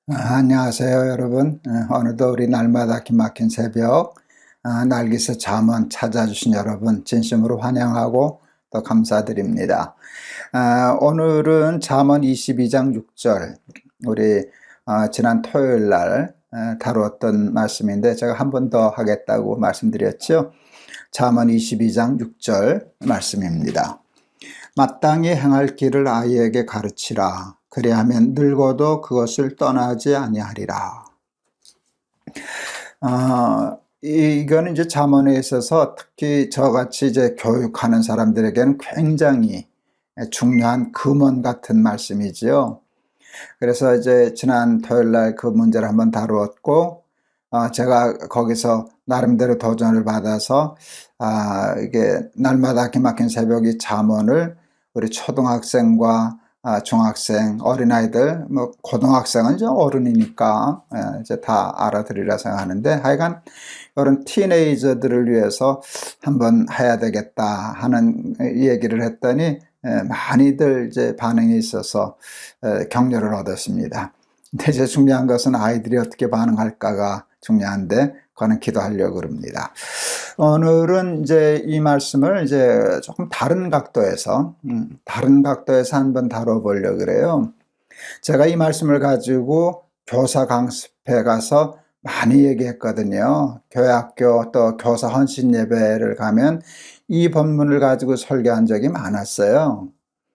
안녕하세요, 여러분. 오늘도 우리 날마다 기막힌 새벽, 날개서 잠언 찾아주신 여러분 진심으로 환영하고 또 감사드립니다. 오늘은 잠언 22장 6절, 우리 지난 토요일 날 다루었던 말씀인데 제가 한 번 더 하겠다고 말씀드렸죠. 잠언 22장 6절 말씀입니다. 마땅히 행할 길을 아이에게 가르치라. 그리하면 늙어도 그것을 떠나지 아니하리라. 이거는 이제 잠언에 있어서 특히 저같이 이제 교육하는 사람들에게는 굉장히 중요한 금원 같은 말씀이지요. 그래서 이제 지난 토요일 날 그 문제를 한번 다루었고, 제가 거기서 나름대로 도전을 받아서 이게 날마다 기막힌 새벽 이 잠언을 우리 초등학생과 중학생, 어린아이들, 뭐 고등학생은 이제 어른이니까 이제 다 알아들으리라 생각하는데, 하여간 이런 티네이저들을 위해서 한번 해야 되겠다 하는 얘기를 했더니 많이들 이제 반응이 있어서 격려를 얻었습니다. 근데 이제 중요한 것은 아이들이 어떻게 반응할까가 중요한데, 그거는 기도하려고 그럽니다. 오늘은 이제 이 말씀을 이제 조금 다른 각도에서 한번 다뤄보려고 그래요. 제가 이 말씀을 가지고 교사 강습회 가서 많이 얘기했거든요. 교회학교 또 교사 헌신 예배를 가면 이 본문을 가지고 설교한 적이 많았어요.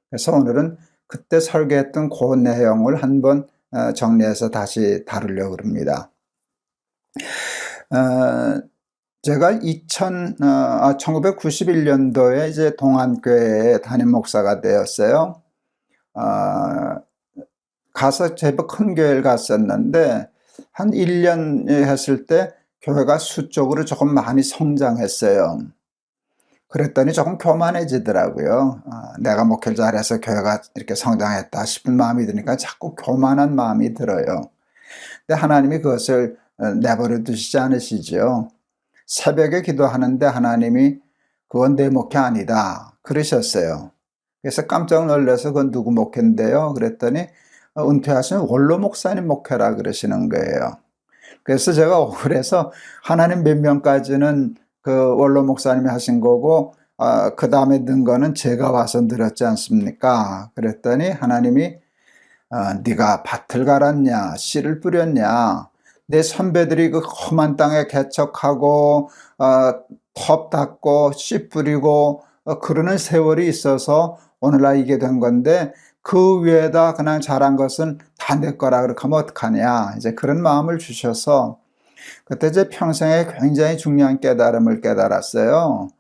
그래서 오늘은 그때 설교했던 그 내용을 한번 정리해서 다시 다루려고 합니다. 제가 1991년도에 이제 동안교회에 담임 목사가 되었어요. 가서 제법 큰 교회를 갔었는데 한 1년 했을 때 교회가 수적으로 조금 많이 성장했어요. 그랬더니 조금 교만해지더라고요. 내가 목회를 잘해서 교회가 이렇게 성장했다 싶은 마음이 드니까 자꾸 교만한 마음이 들어요. 근데 하나님이 그것을 내버려 두시지 않으시죠. 새벽에 기도하는데 하나님이 그건 내 목회 아니다 그러셨어요. 그래서 깜짝 놀라서 그건 누구 목회인데요? 그랬더니 은퇴하신 원로 목사님 목회라 그러시는 거예요. 그래서 제가 억울해서 하나님 몇 명까지는 그 원로 목사님이 하신 거고 그 다음에 는 거는 제가 와서 늘었지 않습니까? 그랬더니 하나님이 네가 밭을 갈았냐 씨를 뿌렸냐, 내 선배들이 그 험한 땅에 개척하고 텁 닦고 씨 뿌리고 그러는 세월이 있어서 오늘날 이게 된 건데 그 위에다 그냥 잘한 것은 다 내 거라 그렇게 하면 어떡하냐, 이제 그런 마음을 주셔서 그때 제 평생에 굉장히 중요한 깨달음을 깨달았어요.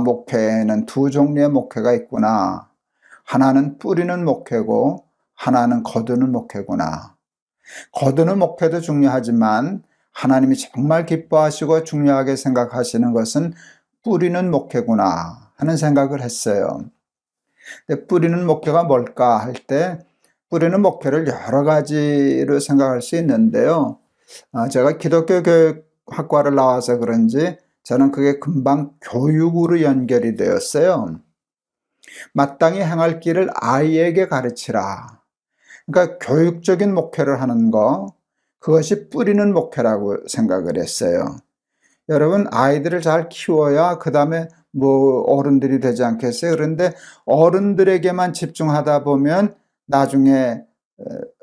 목회에는 두 종류의 목회가 있구나. 하나는 뿌리는 목회고 하나는 거두는 목회구나. 거두는 목회도 중요하지만 하나님이 정말 기뻐하시고 중요하게 생각하시는 것은 뿌리는 목회구나 하는 생각을 했어요. 근데 뿌리는 목회가 뭘까 할 때 뿌리는 목회를 여러 가지로 생각할 수 있는데요. 제가 기독교 교육학과를 나와서 그런지 저는 그게 금방 교육으로 연결이 되었어요. 마땅히 행할 길을 아이에게 가르치라. 그러니까 교육적인 목회를 하는 거, 그것이 뿌리는 목회라고 생각을 했어요. 여러분, 아이들을 잘 키워야 그 다음에 뭐 어른들이 되지 않겠어요? 그런데 어른들에게만 집중하다 보면 나중에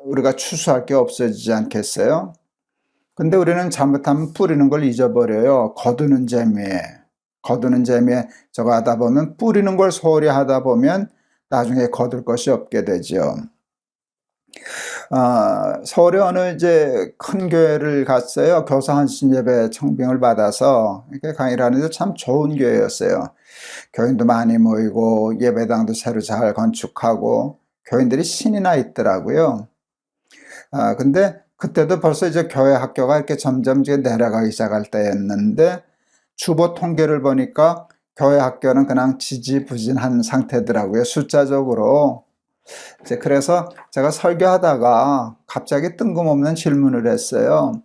우리가 추수할 게 없어지지 않겠어요? 근데 우리는 잘못하면 뿌리는 걸 잊어버려요. 거두는 재미에 저거 하다 보면, 뿌리는 걸 소홀히 하다 보면 나중에 거둘 것이 없게 되죠. 서울에 어느 이제 큰 교회를 갔어요. 교사 헌신 예배 청빙을 받아서 이렇게 강의를 하는데 참 좋은 교회였어요. 교인도 많이 모이고 예배당도 새로 잘 건축하고 교인들이 신이 나 있더라고요. 근데 그때도 벌써 이제 교회 학교가 이렇게 점점 이제 내려가기 시작할 때였는데 주보 통계를 보니까 교회 학교는 그냥 지지부진한 상태더라고요. 숫자적으로. 이제 그래서 제가 설교하다가 갑자기 뜬금없는 질문을 했어요.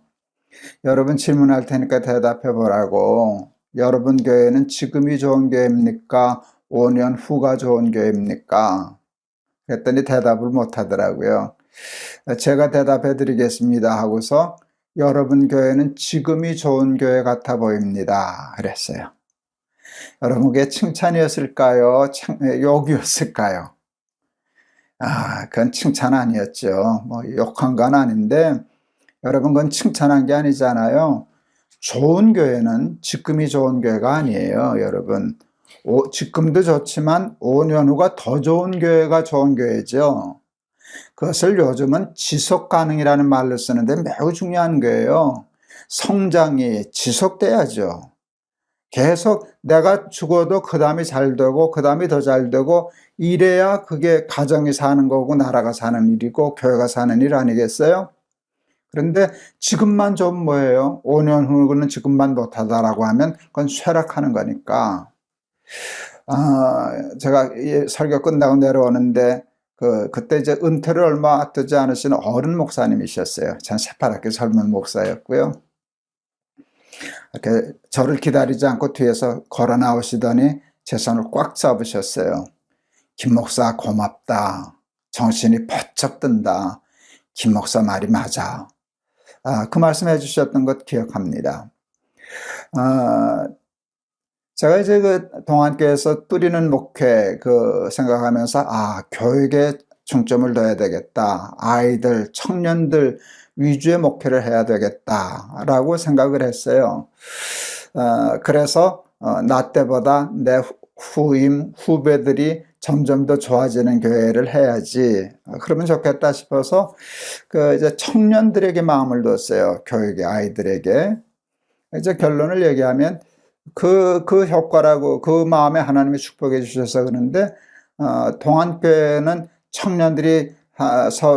여러분 질문할 테니까 대답해 보라고. 여러분 교회는 지금이 좋은 교회입니까? 5년 후가 좋은 교회입니까? 그랬더니 대답을 못 하더라고요. 제가 대답해 드리겠습니다 하고서 여러분 교회는 지금이 좋은 교회 같아 보입니다 그랬어요. 여러분 그게 칭찬이었을까요? 욕이었을까요? 그건 칭찬 아니었죠. 뭐 욕한 건 아닌데 여러분 그건 칭찬한 게 아니잖아요. 좋은 교회는 지금이 좋은 교회가 아니에요 여러분. 지금도 좋지만 5년 후가 더 좋은 교회가 좋은 교회죠. 그것을 요즘은 지속 가능이라는 말로 쓰는데 매우 중요한 거예요. 성장이 지속돼야죠. 계속 내가 죽어도 그 다음이 잘 되고 그 다음이 더 잘 되고 이래야 그게 가정이 사는 거고 나라가 사는 일이고 교회가 사는 일 아니겠어요? 그런데 지금만 좀 뭐예요? 5년 후는 지금만 못하다라고 하면 그건 쇠락하는 거니까. 제가 설교 끝나고 내려오는데 그때 이제 은퇴를 얼마 되지 않으신 어른 목사님이셨어요. 참 새파랗게 젊은 목사였고요. 이렇게 저를 기다리지 않고 뒤에서 걸어 나오시더니 제 손을 꽉 잡으셨어요. 김 목사 고맙다. 정신이 번쩍 든다. 김 목사 말이 맞아. 그 말씀 해주셨던 것 기억합니다. 제가 이제 그 동안교회에서 뿌리는 목회 생각하면서 교육에 중점을 둬야 되겠다. 아이들, 청년들 위주의 목회를 해야 되겠다라고 생각을 했어요. 그래서 나 때보다 내 후배들이 점점 더 좋아지는 교회를 해야지. 그러면 좋겠다 싶어서 이제 청년들에게 마음을 뒀어요. 교육의 아이들에게. 이제 결론을 얘기하면 그 효과라고 그 마음에 하나님이 축복해 주셔서 그런데 동안교회는 청년들이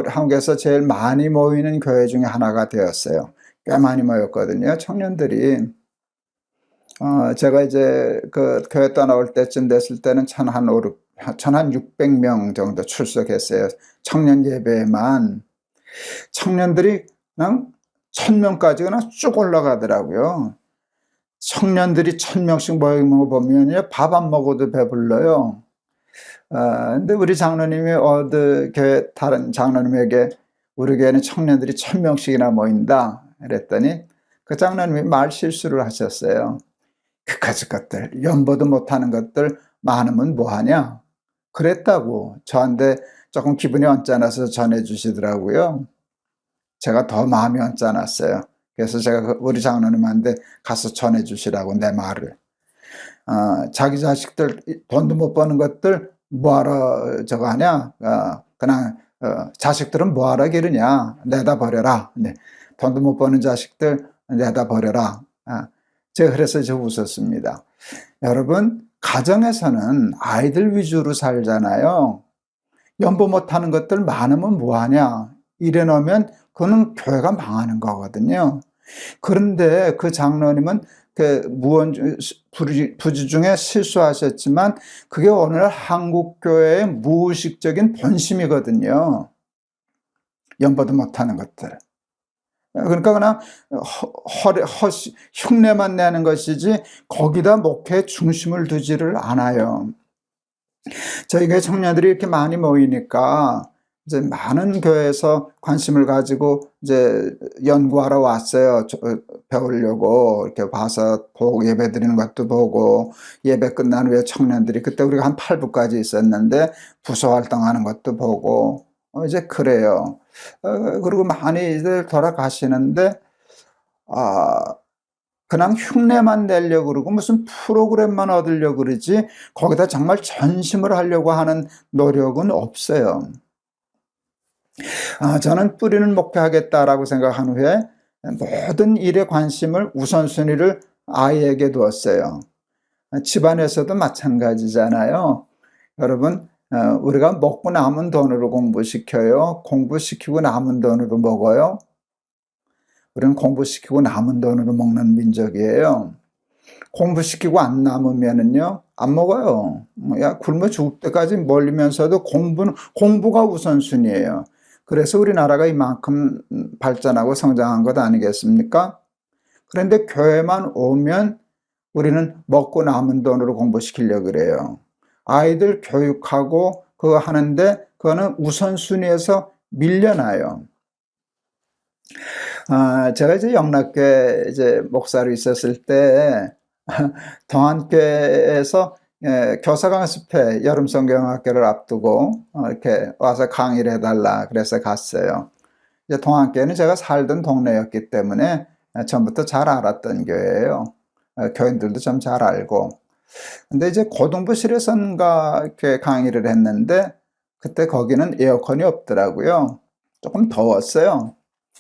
한국에서 제일 많이 모이는 교회 중에 하나가 되었어요. 꽤 많이 모였거든요, 청년들이. 제가 이제 그 교회 떠나올 때쯤 됐을 때는 1,600명 정도 출석했어요. 청년 예배에만. 청년들이 그냥 1,000명까지 그냥 쭉 올라가더라고요. 청년들이 1,000명씩 모이는 거 보면요, 밥 안 먹어도 배불러요. 근데 우리 장로님이 어느 교회 다른 장로님에게 우리 교회는 청년들이 1,000명씩이나 모인다 그랬더니 그 장로님이 말 실수를 하셨어요. 그까짓 것들, 연보도 못하는 것들 많으면 뭐하냐 그랬다고 저한테 조금 기분이 언짢아서 전해주시더라고요. 제가 더 마음이 언짢았어요. 그래서 제가 우리 장로님한테 가서 전해주시라고 내 말을. 자기 자식들 돈도 못 버는 것들 뭐하러 저거 하냐, 그냥 자식들은 뭐하러 기르냐, 내다 버려라. 네. 돈도 못 버는 자식들 내다 버려라. 제가 그래서 저 웃었습니다. 여러분 가정에서는 아이들 위주로 살잖아요. 연보 못하는 것들 많으면 뭐하냐 이래 놓으면 그거는 교회가 망하는 거거든요. 그런데 그 장로님은 부지 중에 실수하셨지만 그게 오늘 한국교회의 무의식적인 본심이거든요. 연보도 못하는 것들. 그러니까 그냥 흉내만 내는 것이지 거기다 목회에 중심을 두지를 않아요. 저희 교회 청년들이 이렇게 많이 모이니까 이제 많은 교회에서 관심을 가지고 이제 연구하러 왔어요. 배우려고 이렇게 봐서 보고 예배 드리는 것도 보고 예배 끝난 후에 청년들이 그때 우리가 한 8부까지 있었는데 부서 활동하는 것도 보고 이제 그래요. 그리고 많이들 돌아가시는데 그냥 흉내만 내려고 그러고 무슨 프로그램만 얻으려고 그러지 거기다 정말 전심을 하려고 하는 노력은 없어요. 저는 뿌리는 목회하겠다라고 생각한 후에 모든 일에 관심을 우선순위를 아이에게 두었어요. 집안에서도 마찬가지잖아요. 여러분 우리가 먹고 남은 돈으로 공부시켜요? 공부시키고 남은 돈으로 먹어요? 우리는 공부시키고 남은 돈으로 먹는 민족이에요. 공부시키고 안 남으면은요, 안 먹어요. 굶어 죽을 때까지 멀리면서도 공부가 우선순위예요. 그래서 우리나라가 이만큼 발전하고 성장한 것 아니겠습니까? 그런데 교회만 오면 우리는 먹고 남은 돈으로 공부시키려고 그래요. 아이들 교육하고 그거 하는데 그거는 우선순위에서 밀려나요. 제가 이제 영락교회 이제 목사로 있었을 때 동안교회에서 교사 강습회 여름 성경학교를 앞두고 이렇게 와서 강의를 해달라 그래서 갔어요. 이제 동안교회는 제가 살던 동네였기 때문에 처음부터 잘 알았던 교회예요. 교인들도 좀 잘 알고. 근데 이제 고등부실에선가 이렇게 강의를 했는데 그때 거기는 에어컨이 없더라고요. 조금 더웠어요.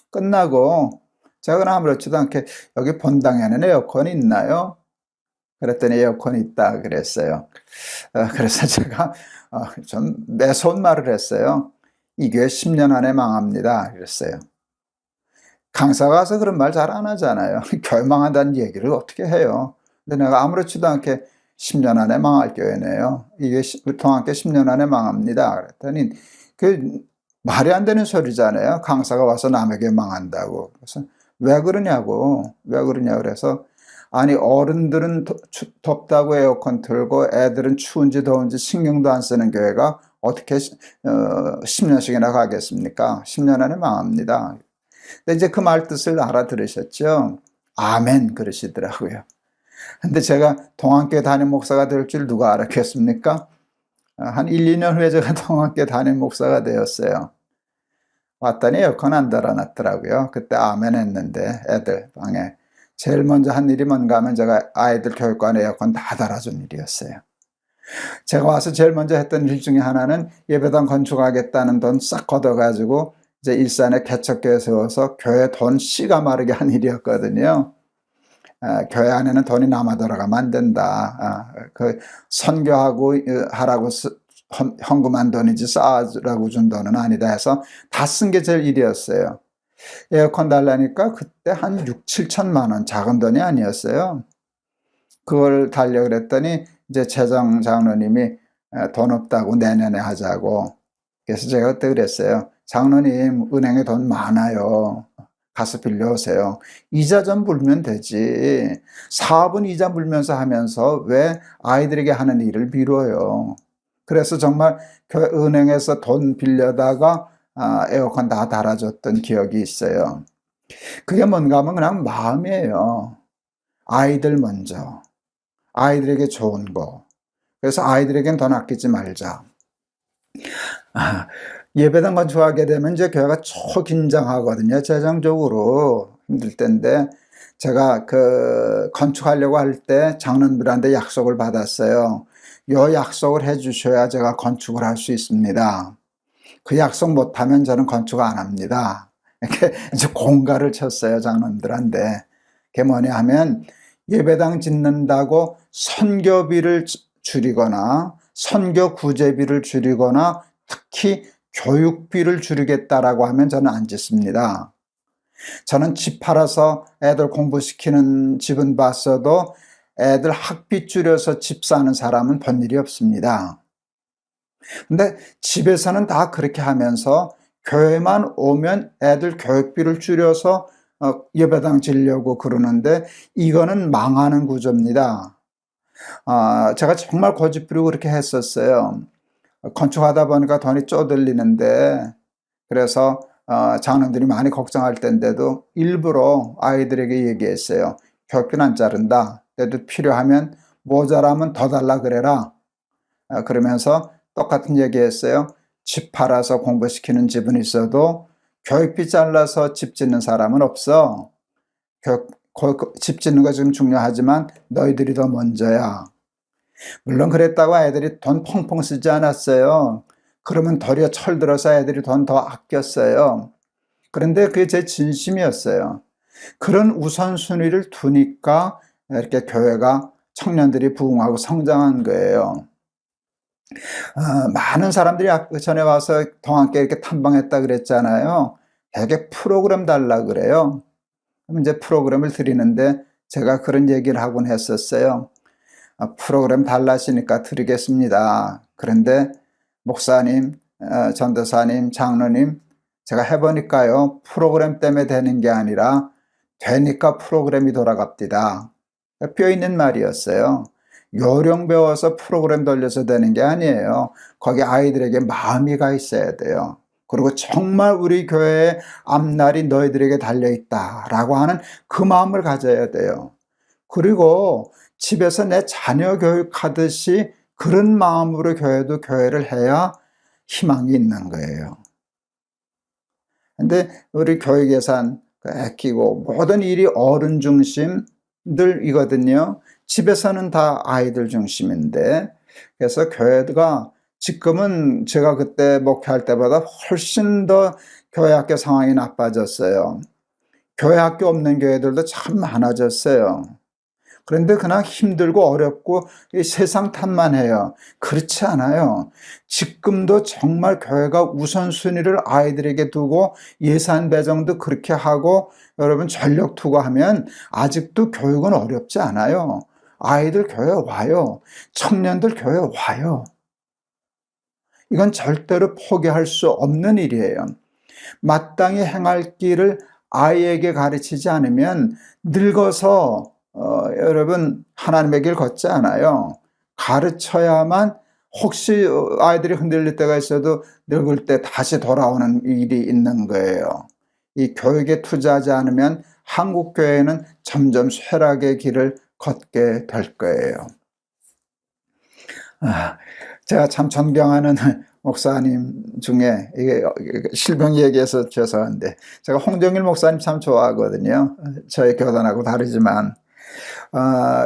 끝나고 제가 그냥 아무렇지도 않게 여기 본당에는 에어컨이 있나요? 그랬더니 에어컨이 있다 그랬어요. 그래서 제가 좀 매서운 말을 했어요. 이 교회 10년 안에 망합니다. 그랬어요. 강사가 와서 그런 말 잘 안 하잖아요. 교회 망한다는 얘기를 어떻게 해요? 근데 내가 아무렇지도 않게 10년 안에 망할 교회네요. 이게 동학교 10년 안에 망합니다. 그랬더니 그 말이 안 되는 소리잖아요. 강사가 와서 남에게 망한다고. 그래서 왜 그러냐고. 그래서 아니 어른들은 덥다고 에어컨 틀고 애들은 추운지 더운지 신경도 안 쓰는 교회가 어떻게 10년씩이나 가겠습니까? 10년 안에 망합니다. 근데 이제 그 말 뜻을 알아들으셨죠? 아멘 그러시더라고요. 근데 제가 동안교회 담임 목사가 될 줄 누가 알았겠습니까? 한 1, 2년 후에 제가 동안교회 담임 목사가 되었어요. 왔더니 에어컨 안 달아놨더라고요. 그때 아멘 했는데 애들 방에. 제일 먼저 한 일이 뭔가 하면 제가 아이들 교육관 에어컨 다 달아준 일이었어요. 제가 와서 제일 먼저 했던 일 중에 하나는 예배당 건축하겠다는 돈 싹 걷어가지고 이제 일산에 개척교회 세워서 교회 돈 씨가 마르게 한 일이었거든요. 교회 안에는 돈이 남아 돌아가면 안 된다. 그 선교하고 하라고 헌금한 돈이지 쌓으라고 준 돈은 아니다 해서 다 쓴 게 제일 일이었어요. 에어컨 달라니까 그때 한 6, 7천만 원, 작은 돈이 아니었어요. 그걸 달려고 그랬더니 이제 최정 장로님이 돈 없다고 내년에 하자고. 그래서 제가 그때 그랬어요. 장로님 은행에 돈 많아요. 가서 빌려오세요. 이자 좀 물면 되지. 사업은 이자 물면서 하면서 왜 아이들에게 하는 일을 미뤄요. 그래서 정말 은행에서 돈 빌려다가 에어컨 다 달아줬던 기억이 있어요. 그게 뭔가 하면 그냥 마음이에요. 아이들 먼저. 아이들에게 좋은 거. 그래서 아이들에겐 돈 아끼지 말자. 예배당 건축하게 되면 이제 교회가 초긴장하거든요. 재정적으로 힘들 때인데 제가 그 건축하려고 할 때 장로님들한테 약속을 받았어요. 요 약속을 해 주셔야 제가 건축을 할 수 있습니다. 그 약속 못하면 저는 건축 안 합니다. 이렇게 이제 공가를 쳤어요, 장로님들한테. 그게 뭐냐 하면 예배당 짓는다고 선교비를 줄이거나 선교 구제비를 줄이거나 특히 교육비를 줄이겠다라고 하면 저는 안 짓습니다. 저는 집 팔아서 애들 공부시키는 집은 봤어도 애들 학비 줄여서 집 사는 사람은 본 일이 없습니다. 근데 집에서는 다 그렇게 하면서 교회만 오면 애들 교육비를 줄여서 예배당 지려고 그러는데 이거는 망하는 구조입니다. 제가 정말 고집부리고 그렇게 했었어요. 건축하다 보니까 돈이 쪼들리는데 그래서 장로들이 많이 걱정할 때인데도 일부러 아이들에게 얘기했어요. 교육비는 안 자른다. 그래도 필요하면 모자라면 더 달라 그래라. 그러면서 똑같은 얘기했어요. 집 팔아서 공부시키는 집은 있어도 교육비 잘라서 집 짓는 사람은 없어. 집 짓는 거 지금 중요하지만 너희들이 더 먼저야. 물론 그랬다고 아이들이 돈 펑펑 쓰지 않았어요. 그러면 도리어 철들어서 애들이 돈 더 아꼈어요. 그런데 그게 제 진심이었어요. 그런 우선순위를 두니까 이렇게 교회가 청년들이 부흥하고 성장한 거예요. 많은 사람들이 전에 와서 동안께 이렇게 탐방했다 그랬잖아요. 되게 프로그램 달라 그래요. 그럼 이제 프로그램을 드리는데 제가 그런 얘기를 하곤 했었어요. 프로그램 달라시니까 드리겠습니다. 그런데 목사님, 전도사님, 장로님, 제가 해보니까요. 프로그램 때문에 되는 게 아니라 되니까 프로그램이 돌아갑니다. 뼈 있는 말이었어요. 요령 배워서 프로그램 돌려서 되는 게 아니에요. 거기 아이들에게 마음이 가 있어야 돼요. 그리고 정말 우리 교회의 앞날이 너희들에게 달려있다라고 하는 그 마음을 가져야 돼요. 그리고 집에서 내 자녀 교육하듯이 그런 마음으로 교회를 해야 희망이 있는 거예요. 근데 우리 교육 예산 아끼고 모든 일이 어른 중심들이거든요. 집에서는 다 아이들 중심인데, 그래서 교회가 지금은 제가 그때 목회할 때보다 훨씬 더 교회 학교 상황이 나빠졌어요. 교회 학교 없는 교회들도 참 많아졌어요. 그런데 그냥 힘들고 어렵고 세상 탓만 해요. 그렇지 않아요. 지금도 정말 교회가 우선순위를 아이들에게 두고 예산 배정도 그렇게 하고 여러분 전력 투구하면 아직도 교육은 어렵지 않아요. 아이들 교회 와요. 청년들 교회 와요. 이건 절대로 포기할 수 없는 일이에요. 마땅히 행할 길을 아이에게 가르치지 않으면 늙어서 여러분 하나님의 길 걷지 않아요. 가르쳐야만 혹시 아이들이 흔들릴 때가 있어도 늙을 때 다시 돌아오는 일이 있는 거예요. 이 교육에 투자하지 않으면 한국 교회는 점점 쇠락의 길을 걷게 될 거예요. 제가 참 존경하는 목사님 중에, 이게 실명 얘기해서 죄송한데, 제가 홍정일 목사님 참 좋아하거든요. 저희 교단하고 다르지만.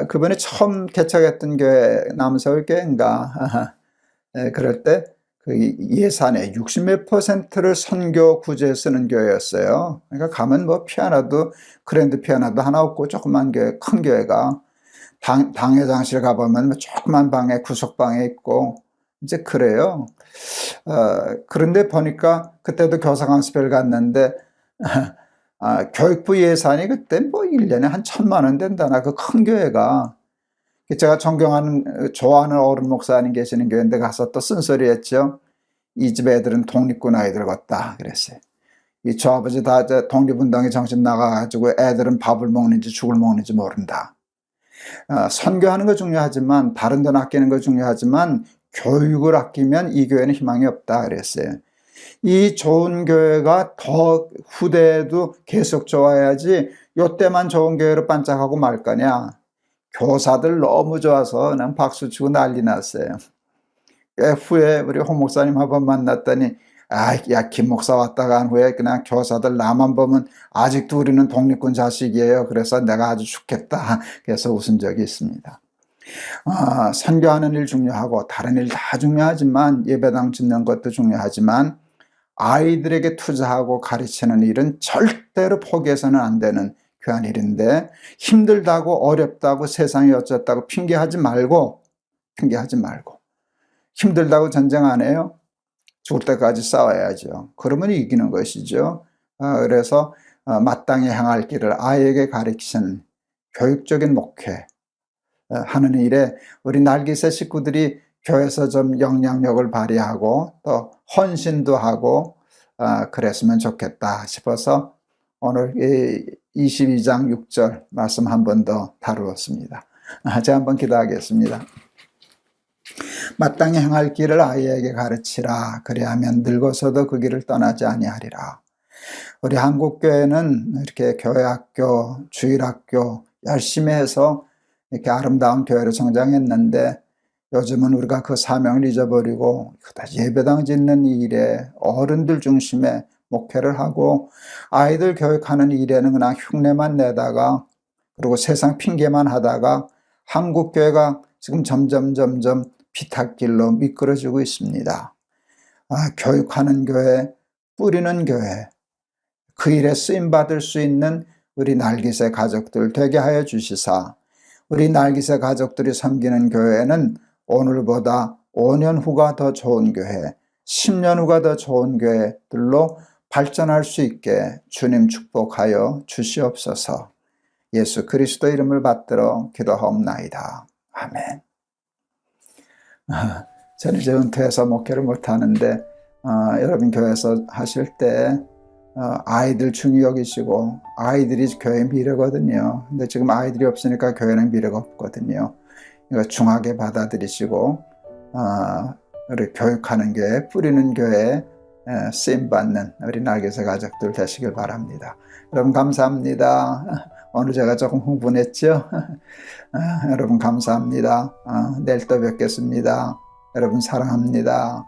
그분이 처음 개척했던 교회, 남서울교회인가, 그럴 때 그 예산의 60몇 %를 선교 구제에 쓰는 교회였어요. 그러니까 가면 뭐 피아노도, 그랜드 피아노도 하나 없고 조그만 교회, 큰 교회가 당회장실 가보면 조그만 방에 구석방에 있고 이제 그래요. 그런데 보니까 그때도 교사강습회를 갔는데 교육부 예산이 그때 뭐 1년에 한 1,000만 원 된다나, 그 큰 교회가. 제가 존경하는 좋아하는 어른 목사님 계시는 교회인데 가서 또 쓴소리 했죠. 이 집 애들은 독립군 아이들 같다 그랬어요. 이 저 아버지 다 독립운동에 정신 나가가지고 애들은 밥을 먹는지 죽을 먹는지 모른다. 선교하는 거 중요하지만, 다른 돈 아끼는 거 중요하지만 교육을 아끼면 이 교회는 희망이 없다 그랬어요. 이 좋은 교회가 더 후대에도 계속 좋아야지 요때만 좋은 교회로 반짝하고 말 거냐. 교사들 너무 좋아서 그냥 박수 치고 난리 났어요. 꽤 후에 우리 홍 목사님 한번 만났더니, 야, 김 목사 왔다가 한 후에 그냥 교사들 나만 보면 아직도 우리는 독립군 자식이에요. 그래서 내가 아주 죽겠다. 그래서 웃은 적이 있습니다. 선교하는 일 중요하고 다른 일 다 중요하지만, 예배당 짓는 것도 중요하지만, 아이들에게 투자하고 가르치는 일은 절대로 포기해서는 안 되는 귀한 일인데, 힘들다고 어렵다고 세상이 어쩌다고 핑계하지 말고, 힘들다고 전쟁 안 해요? 죽을 때까지 싸워야죠. 그러면 이기는 것이죠. 그래서 마땅히 행할 길을 아이에게 가르치는 교육적인 목회 하는 일에 우리 날개새 식구들이 교회에서 좀 영향력을 발휘하고 또 헌신도 하고 그랬으면 좋겠다 싶어서 오늘 22장 6절 말씀 한 번 더 다루었습니다. 제가 한번 기도하겠습니다. 마땅히 행할 길을 아이에게 가르치라. 그리하면 늙어서도 그 길을 떠나지 아니하리라. 우리 한국교회는 이렇게 교회학교, 주일학교 열심히 해서 이렇게 아름다운 교회로 성장했는데, 요즘은 우리가 그 사명을 잊어버리고 예배당 짓는 일에 어른들 중심의 목회를 하고, 아이들 교육하는 일에는 그냥 흉내만 내다가, 그리고 세상 핑계만 하다가 한국교회가 지금 점점 비탈길로 미끄러지고 있습니다. 교육하는 교회, 뿌리는 교회, 그 일에 쓰임받을 수 있는 우리 날개새 가족들 되게 하여 주시사, 우리 날개새 가족들이 섬기는 교회는 오늘보다 5년 후가 더 좋은 교회, 10년 후가 더 좋은 교회들로 발전할 수 있게 주님 축복하여 주시옵소서. 예수 그리스도 이름을 받들어 기도하옵나이다. 아멘. 저는 이제 은퇴해서 목회를 못하는데, 여러분 교회에서 하실 때 아이들 중히 여기시고, 아이들이 교회의 미래거든요. 근데 지금 아이들이 없으니까 교회는 미래가 없거든요. 그러니까 중하게 받아들이시고, 우리 교육하는 교회, 뿌리는 교회, 쓰임받는 우리 날개새 가족들 되시길 바랍니다. 여러분 감사합니다. 오늘 제가 조금 흥분했죠? 여러분 감사합니다. 내일 또 뵙겠습니다. 여러분 사랑합니다.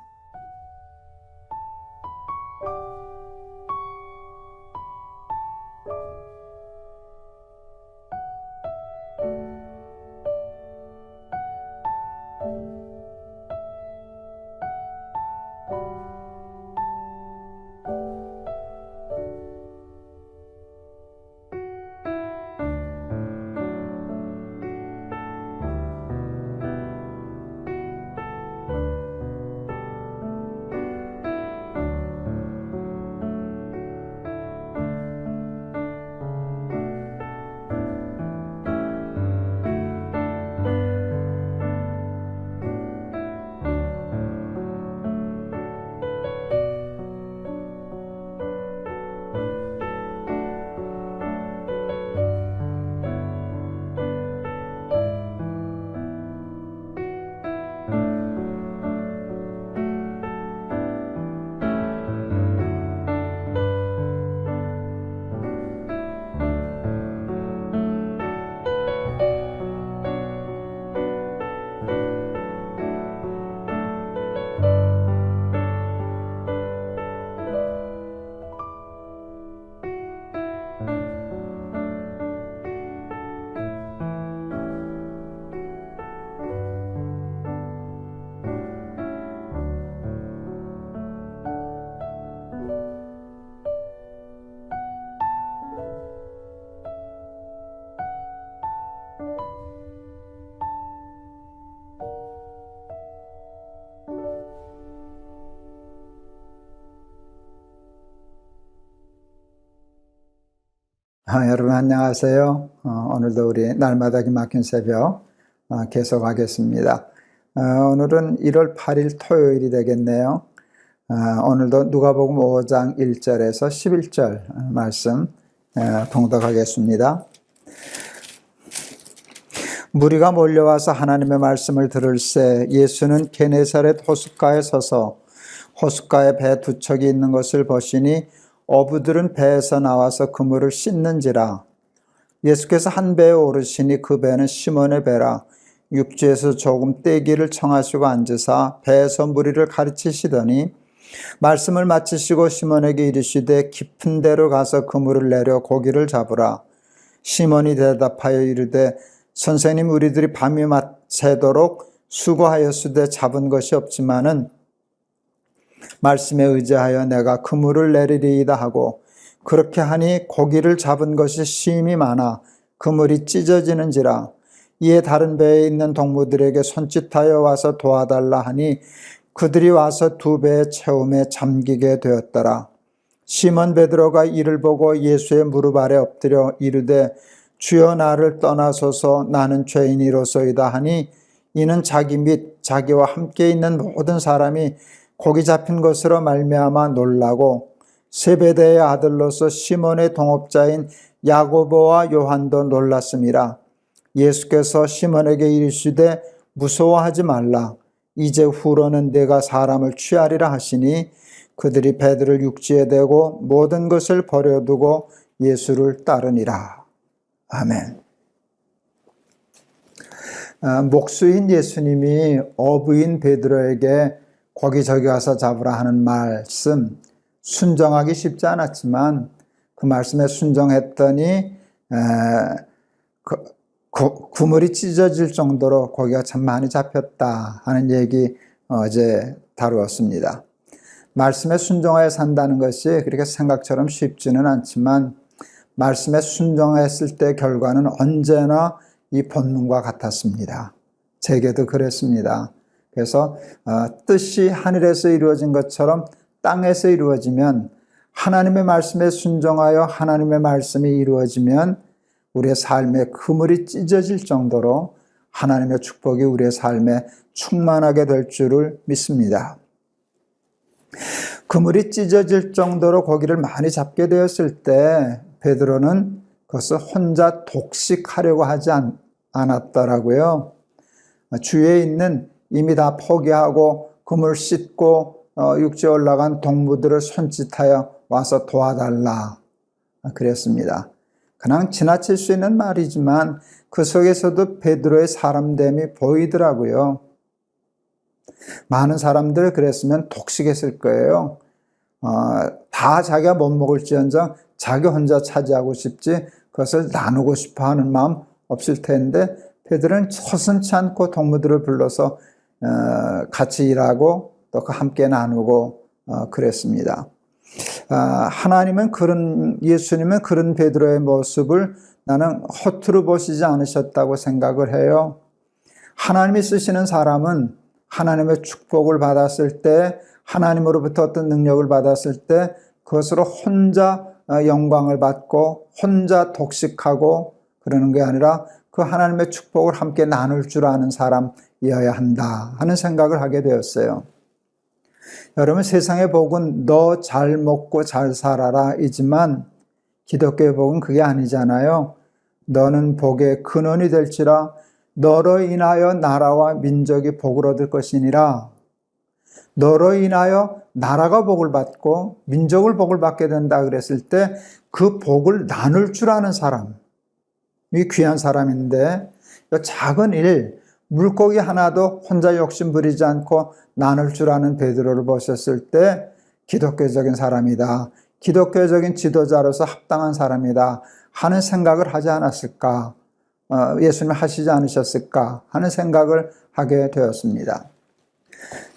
여러분 안녕하세요. 오늘도 우리 날마다 기막힌 새벽 계속하겠습니다. 오늘은 1월 8일 토요일이 되겠네요. 오늘도 누가복음 5장 1절에서 11절 말씀 통독하겠습니다. 무리가 몰려와서 하나님의 말씀을 들을새 예수는 게네사렛 호숫가에 서서 호숫가에 배 두 척이 있는 것을 보시니 어부들은 배에서 나와서 그물을 씻는지라. 예수께서 한 배에 오르시니 그 배는 시몬의 배라. 육지에서 조금 떼기를 청하시고 앉으사 배에서 무리를 가르치시더니 말씀을 마치시고 시몬에게 이르시되 깊은 데로 가서 그물을 내려 고기를 잡으라. 시몬이 대답하여 이르되 선생님, 우리들이 밤이 새도록 수고하였으되 잡은 것이 없지만은 말씀에 의지하여 내가 그물을 내리리이다 하고, 그렇게 하니 고기를 잡은 것이 심히 많아 그물이 찢어지는지라. 이에 다른 배에 있는 동무들에게 손짓하여 와서 도와달라 하니 그들이 와서 두 배의 채움에 잠기게 되었더라. 시몬 베드로가 이를 보고 예수의 무릎 아래 엎드려 이르되 주여, 나를 떠나소서, 나는 죄인이로소이다 하니 이는 자기 및 자기와 함께 있는 모든 사람이 고기 잡힌 것으로 말미암아 놀라고 세베대의 아들로서 시몬의 동업자인 야고보와 요한도 놀랐음이라. 예수께서 시몬에게 이르시되 무서워하지 말라. 이제 후로는 내가 사람을 취하리라 하시니 그들이 배들을 육지에 대고 모든 것을 버려두고 예수를 따르니라. 아멘. 목수인 예수님이 어부인 베드로에게 거기 저기 가서 잡으라 하는 말씀, 순종하기 쉽지 않았지만 그 말씀에 순종했더니 그물이 찢어질 정도로 고기가 참 많이 잡혔다 하는 얘기 어제 다루었습니다. 말씀에 순종하여 산다는 것이 그렇게 생각처럼 쉽지는 않지만 말씀에 순종했을 때 결과는 언제나 이 본문과 같았습니다. 제게도 그랬습니다. 그래서 뜻이 하늘에서 이루어진 것처럼 땅에서 이루어지면, 하나님의 말씀에 순종하여 하나님의 말씀이 이루어지면 우리의 삶에 그물이 찢어질 정도로 하나님의 축복이 우리의 삶에 충만하게 될 줄을 믿습니다. 그물이 찢어질 정도로 고기를 많이 잡게 되었을 때 베드로는 그것을 혼자 독식하려고 하지 않았더라고요. 주위에 있는 이미 다 포기하고 그물 씻고 육지에 올라간 동무들을 손짓하여 와서 도와달라 그랬습니다. 그냥 지나칠 수 있는 말이지만 그 속에서도 베드로의 사람됨이 보이더라고요. 많은 사람들 그랬으면 독식했을 거예요. 다 자기가 못 먹을지언정 자기 혼자 차지하고 싶지 그것을 나누고 싶어 하는 마음 없을 텐데 베드로는 서슴지 않고 동무들을 불러서 같이 일하고 또 함께 나누고 그랬습니다. 예수님은 그런 베드로의 모습을 나는 허투루 보시지 않으셨다고 생각을 해요. 하나님이 쓰시는 사람은 하나님의 축복을 받았을 때, 하나님으로부터 어떤 능력을 받았을 때 그것으로 혼자 영광을 받고 혼자 독식하고 그러는 게 아니라 그 하나님의 축복을 함께 나눌 줄 아는 사람이어야 한다 하는 생각을 하게 되었어요. 여러분, 세상의 복은 너 잘 먹고 잘 살아라 이지만 기독교의 복은 그게 아니잖아요. 너는 복의 근원이 될지라 너로 인하여 나라와 민족이 복을 얻을 것이니라. 너로 인하여 나라가 복을 받고 민족을 복을 받게 된다 그랬을 때 그 복을 나눌 줄 아는 사람이 귀한 사람인데 작은 일, 물고기 하나도 혼자 욕심 부리지 않고 나눌 줄 아는 베드로를 보셨을 때 기독교적인 사람이다, 기독교적인 지도자로서 합당한 사람이다 하는 생각을 하지 않았을까, 예수님 하시지 않으셨을까 하는 생각을 하게 되었습니다.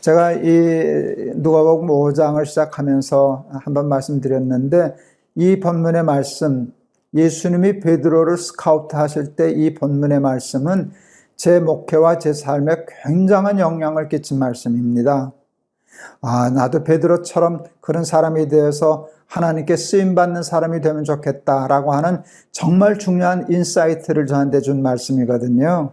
제가 이 누가복음 5장을 시작하면서 한번 말씀드렸는데 이 본문의 말씀, 예수님이 베드로를 스카우트 하실 때 이 본문의 말씀은 제 목회와 제 삶에 굉장한 영향을 끼친 말씀입니다. 나도 베드로처럼 그런 사람이 되어서 하나님께 쓰임받는 사람이 되면 좋겠다라고 하는 정말 중요한 인사이트를 저한테 준 말씀이거든요.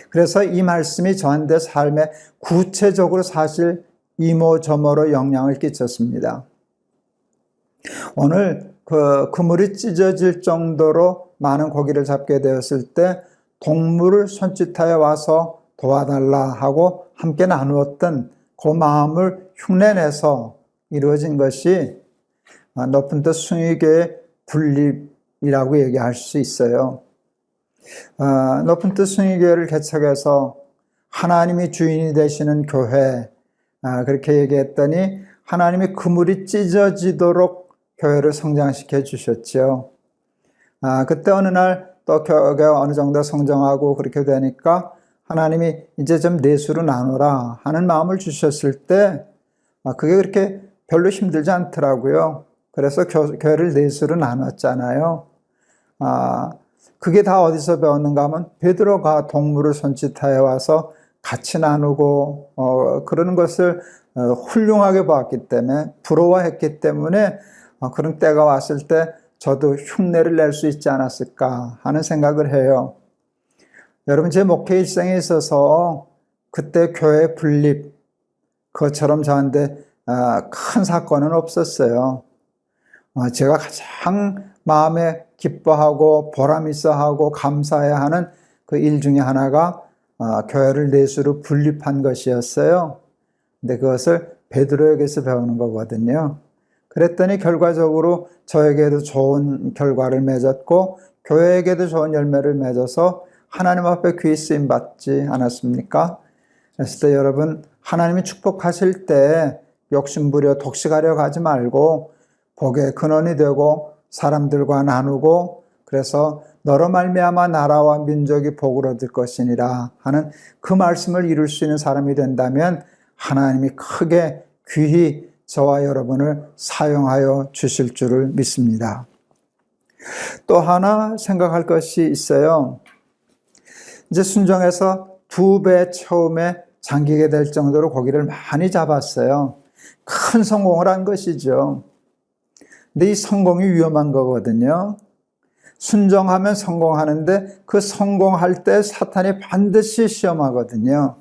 그래서 이 말씀이 저한테 삶에 구체적으로 사실 이모저모로 영향을 끼쳤습니다. 오늘 그물이 찢어질 정도로 많은 고기를 잡게 되었을 때 동물을 손짓하여 와서 도와달라 하고 함께 나누었던 그 마음을 흉내내서 이루어진 것이 높은 뜻 숭의교의 분립이라고 얘기할 수 있어요. 높은 뜻 숭의교회를 개척해서 하나님이 주인이 되시는 교회, 그렇게 얘기했더니 하나님이 그물이 찢어지도록 교회를 성장시켜 주셨죠. 그때 어느 날 또 교회가 어느 정도 성장하고 그렇게 되니까 하나님이 이제 좀 내수로 나누라 하는 마음을 주셨을 때 그게 그렇게 별로 힘들지 않더라고요. 그래서 교회를 내수로 나눴잖아요. 그게 다 어디서 배웠는가 하면 베드로가 동물을 손짓하여 와서 같이 나누고 그러는 것을 훌륭하게 보았기 때문에, 부러워했기 때문에 그런 때가 왔을 때 저도 흉내를 낼 수 있지 않았을까 하는 생각을 해요. 여러분, 제 목회 일생에 있어서 그때 교회 분립, 그것처럼 저한테 큰 사건은 없었어요. 제가 가장 마음에 기뻐하고 보람있어하고 감사해야 하는 그 일 중에 하나가 교회를 내수로 분립한 것이었어요. 근데 그것을 베드로에게서 배우는 거거든요. 그랬더니 결과적으로 저에게도 좋은 결과를 맺었고 교회에게도 좋은 열매를 맺어서 하나님 앞에 귀히 쓰임 받지 않았습니까? 그랬을 때 여러분, 하나님이 축복하실 때 욕심부려 독식하려고 하지 말고 복의 근원이 되고 사람들과 나누고, 그래서 너로 말미암아 나라와 민족이 복을 얻을 것이니라 하는 그 말씀을 이룰 수 있는 사람이 된다면 하나님이 크게 귀히 저와 여러분을 사용하여 주실 줄을 믿습니다. 또 하나 생각할 것이 있어요. 이제 순종해서 2배 처음에 잠기게 될 정도로 고기를 많이 잡았어요. 큰 성공을 한 것이죠. 근데 이 성공이 위험한 거거든요. 순종하면 성공하는데 그 성공할 때 사탄이 반드시 시험하거든요.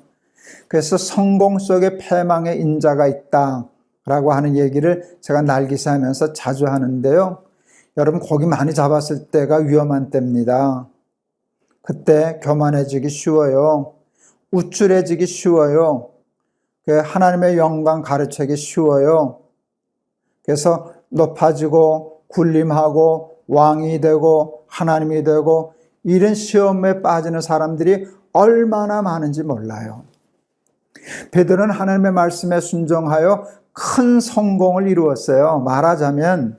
그래서 성공 속에 패망의 인자가 있다라고 하는 얘기를 제가 날기사하면서 자주 하는데요. 여러분, 고기 많이 잡았을 때가 위험한 때입니다. 그때 교만해지기 쉬워요. 우쭐해지기 쉬워요. 그 하나님의 영광 가르치기 쉬워요. 그래서 높아지고 군림하고 왕이 되고 하나님이 되고 이런 시험에 빠지는 사람들이 얼마나 많은지 몰라요. 베드로는 하나님의 말씀에 순종하여 큰 성공을 이루었어요. 말하자면,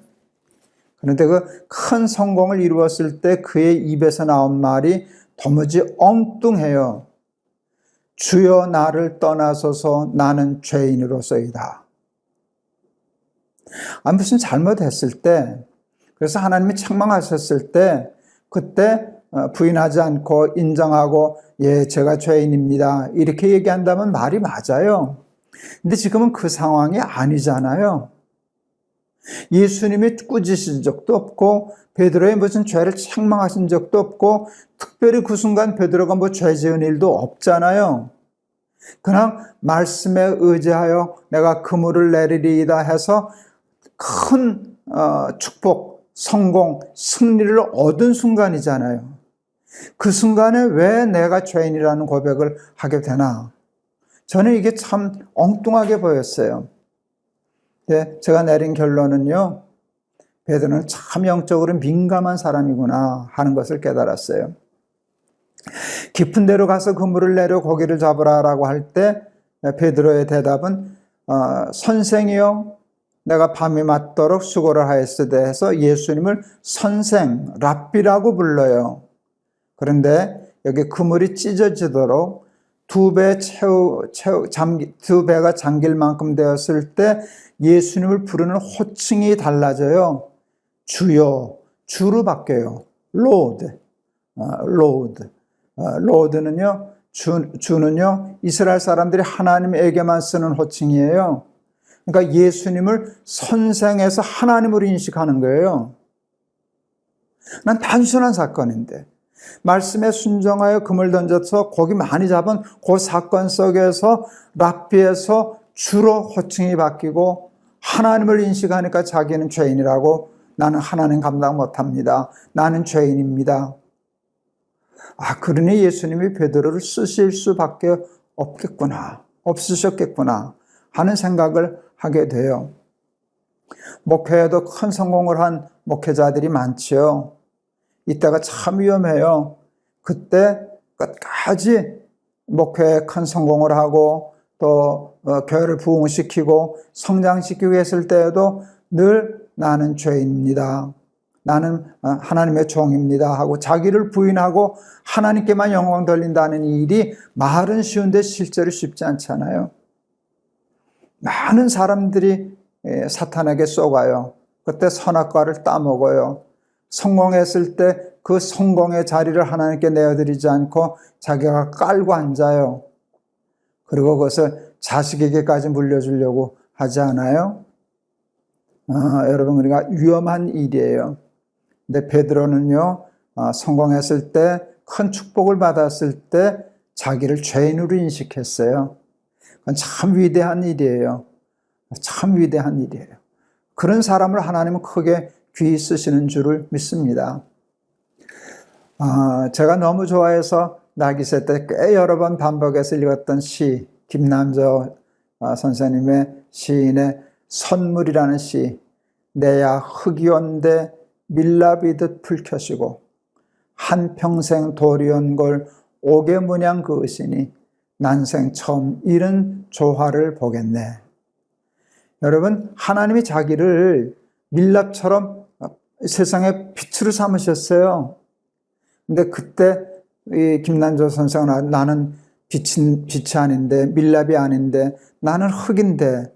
그런데 그 큰 성공을 이루었을 때 그의 입에서 나온 말이 도무지 엉뚱해요. 주여 나를 떠나소서 나는 죄인으로서이다. 무슨 잘못했을 때, 그래서 하나님이 책망하셨을 때 그때 부인하지 않고 인정하고 예, 제가 죄인입니다, 이렇게 얘기한다면 말이 맞아요. 근데 지금은 그 상황이 아니잖아요. 예수님이 꾸짖으신 적도 없고 베드로의 무슨 죄를 책망하신 적도 없고 특별히 그 순간 베드로가 뭐 죄 지은 일도 없잖아요. 그냥 말씀에 의지하여 내가 그물을 내리리이다 해서 큰 축복, 성공, 승리를 얻은 순간이잖아요. 그 순간에 왜 내가 죄인이라는 고백을 하게 되나? 저는 이게 참 엉뚱하게 보였어요. 네, 제가 내린 결론은요, 베드로는 참 영적으로 민감한 사람이구나 하는 것을 깨달았어요. 깊은 데로 가서 그물을 내려 고기를 잡으라라고 할 때 베드로의 대답은 선생이여 내가 밤이 맞도록 수고를 하였으되 해서 예수님을 선생, 랍비라고 불러요. 그런데 여기 그물이 찢어지도록 두 배가 잠길 만큼 되었을 때 예수님을 부르는 호칭이 달라져요. 주여, 주로 바뀌어요. 로드, 로드. 로드는요, 주는요, 이스라엘 사람들이 하나님에게만 쓰는 호칭이에요. 그러니까 예수님을 선생에서 하나님으로 인식하는 거예요. 난 단순한 사건인데 말씀에 순종하여 금을 던져서 고기 많이 잡은 그 사건 속에서 랍비에서 주로 호칭이 바뀌고 하나님을 인식하니까 자기는 죄인이라고, 나는 하나님 감당 못합니다, 나는 죄인입니다. 그러니 예수님이 베드로를 쓰실 수밖에 없으셨겠구나 하는 생각을 하게 돼요. 목회에도 큰 성공을 한 목회자들이 많지요. 이때가 참 위험해요. 그때 끝까지 목회에 큰 성공을 하고 또 교회를 부흥시키고 성장시키고 했을 때에도 늘 나는 죄인입니다, 나는 하나님의 종입니다 하고 자기를 부인하고 하나님께만 영광 돌린다는 일이 말은 쉬운데 실제로 쉽지 않잖아요. 많은 사람들이 사탄에게 쏘가요. 그때 선악과를 따먹어요. 성공했을 때 그 성공의 자리를 하나님께 내어드리지 않고 자기가 깔고 앉아요. 그리고 그것을 자식에게까지 물려주려고 하지 않아요? 여러분, 그러니까 위험한 일이에요. 근데 베드로는요, 성공했을 때, 큰 축복을 받았을 때 자기를 죄인으로 인식했어요. 그건 참 위대한 일이에요. 참 위대한 일이에요. 그런 사람을 하나님은 크게 귀히 쓰시는 줄을 믿습니다. 제가 너무 좋아해서 나기세 때 꽤 여러 번 반복해서 읽었던 시, 김남저 선생님의 시인의 선물이라는 시. 내야 흙이 온데 밀랍이듯 불 켜시고 한평생 돌이 온 걸 옥외문양 그으시니 난생 처음 이런 조화를 보겠네. 여러분, 하나님이 자기를 밀랍처럼 세상의 빛으로 삼으셨어요. 근데 그때 이 김남조 선생은 나는 빛이 아닌데, 밀랍이 아닌데, 나는 흙인데,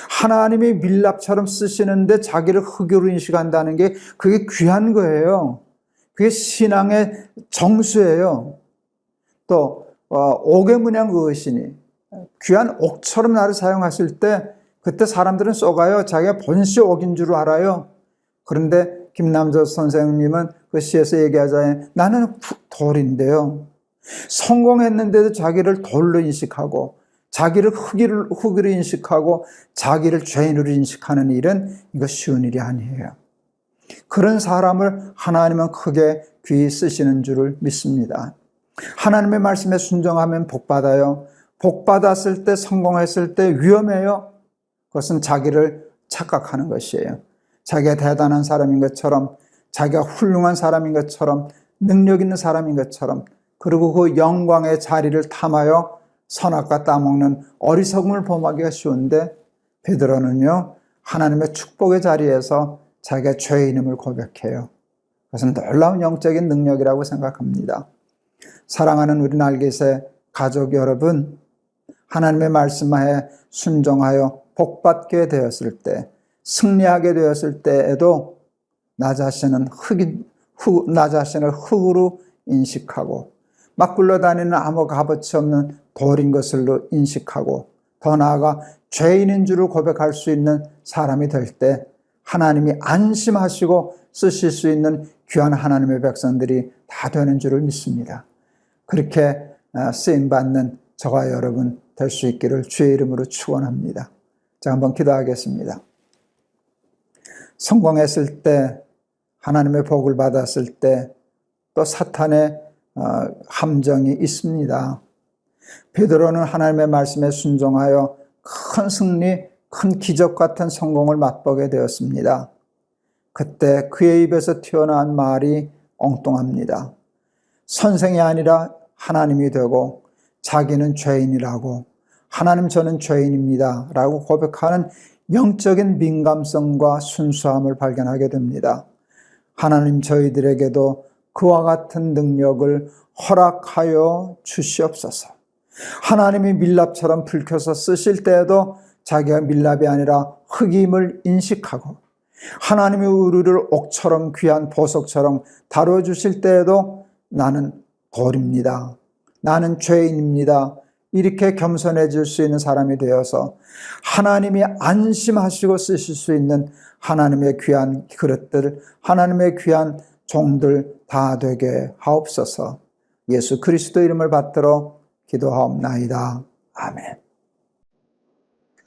하나님이 밀랍처럼 쓰시는데 자기를 흙으로 인식한다는 게 그게 귀한 거예요. 그게 신앙의 정수예요. 또 옥외문양 그으시니, 귀한 옥처럼 나를 사용하실 때 그때 사람들은 쏘가요. 자기가 본시 옥인 줄 알아요. 그런데 김남조 선생님은 그 시에서 얘기하자면 나는 돌인데요, 성공했는데도 자기를 돌로 인식하고 자기를 흙으로 인식하고 자기를 죄인으로 인식하는 일은 이거 쉬운 일이 아니에요. 그런 사람을 하나님은 크게 귀히 쓰시는 줄을 믿습니다. 하나님의 말씀에 순종하면 복받아요. 복 받았을 때, 성공했을 때 위험해요. 그것은 자기를 착각하는 것이에요. 자기가 대단한 사람인 것처럼, 자기가 훌륭한 사람인 것처럼, 능력 있는 사람인 것처럼, 그리고 그 영광의 자리를 탐하여 선악과 따먹는 어리석음을 범하기가 쉬운데, 베드로는요 하나님의 축복의 자리에서 자기가 죄인임을 고백해요. 그것은 놀라운 영적인 능력이라고 생각합니다. 사랑하는 우리 날개새 가족 여러분, 하나님의 말씀하에 순종하여 복받게 되었을 때, 승리하게 되었을 때에도 나 자신을 흙으로 인식하고, 막 굴러다니는 아무 값어치 없는 돌인 것으로 인식하고, 더 나아가 죄인인 줄을 고백할 수 있는 사람이 될 때 하나님이 안심하시고 쓰실 수 있는 귀한 하나님의 백성들이 다 되는 줄을 믿습니다. 그렇게 쓰임받는 저와 여러분 될 수 있기를 주의 이름으로 축원합니다. 자, 한번 기도하겠습니다. 성공했을 때, 하나님의 복을 받았을 때 또 사탄의 함정이 있습니다. 베드로는 하나님의 말씀에 순종하여 큰 승리, 큰 기적 같은 성공을 맛보게 되었습니다. 그때 그의 입에서 튀어나온 말이 엉뚱합니다. 선생이 아니라 하나님이 되고, 자기는 죄인이라고, 하나님 저는 죄인입니다 라고 고백하는 영적인 민감성과 순수함을 발견하게 됩니다. 하나님 저희들에게도 그와 같은 능력을 허락하여 주시옵소서. 하나님이 밀랍처럼 불켜서 쓰실 때에도 자기가 밀랍이 아니라 흙임을 인식하고, 하나님이 우리를 옥처럼 귀한 보석처럼 다뤄주실 때에도 나는 돌입니다, 나는 죄인입니다, 이렇게 겸손해질 수 있는 사람이 되어서 하나님이 안심하시고 쓰실 수 있는 하나님의 귀한 그릇들, 하나님의 귀한 종들 다 되게 하옵소서. 예수 그리스도 이름을 받들어 기도하옵나이다. 아멘.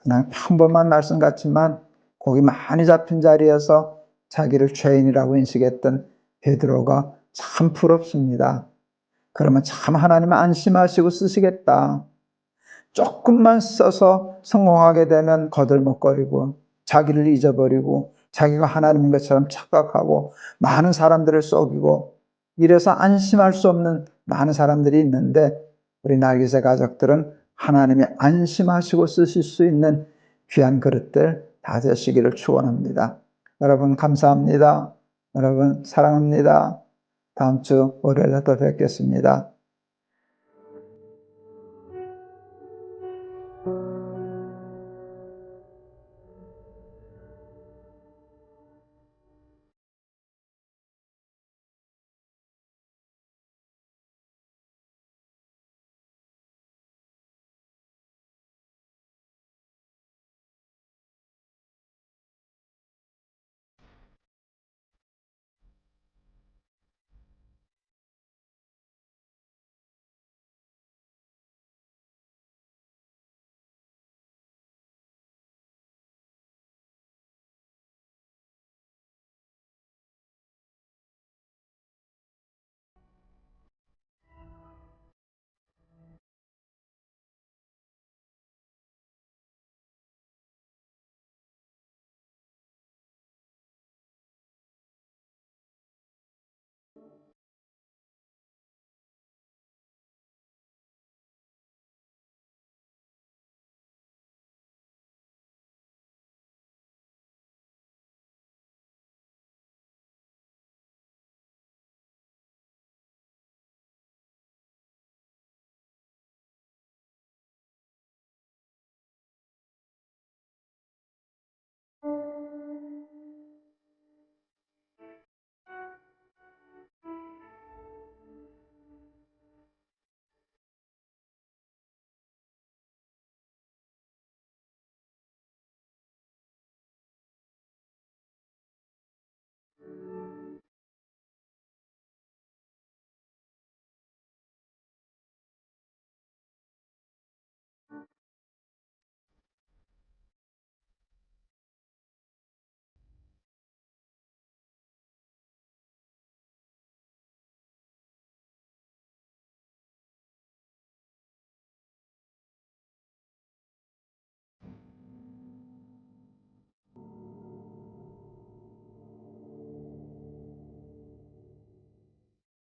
그냥 평범한 말씀 같지만 고기 많이 잡힌 자리에서 자기를 죄인이라고 인식했던 베드로가 참 부럽습니다. 그러면 참 하나님은 안심하시고 쓰시겠다. 조금만 써서 성공하게 되면 거들먹거리고 자기를 잊어버리고 자기가 하나님인 것처럼 착각하고 많은 사람들을 속이고, 이래서 안심할 수 없는 많은 사람들이 있는데, 우리 날개새 가족들은 하나님이 안심하시고 쓰실 수 있는 귀한 그릇들 다 되시기를 축원합니다. 여러분 감사합니다. 여러분 사랑합니다. 다음 주 월요일에 또 뵙겠습니다.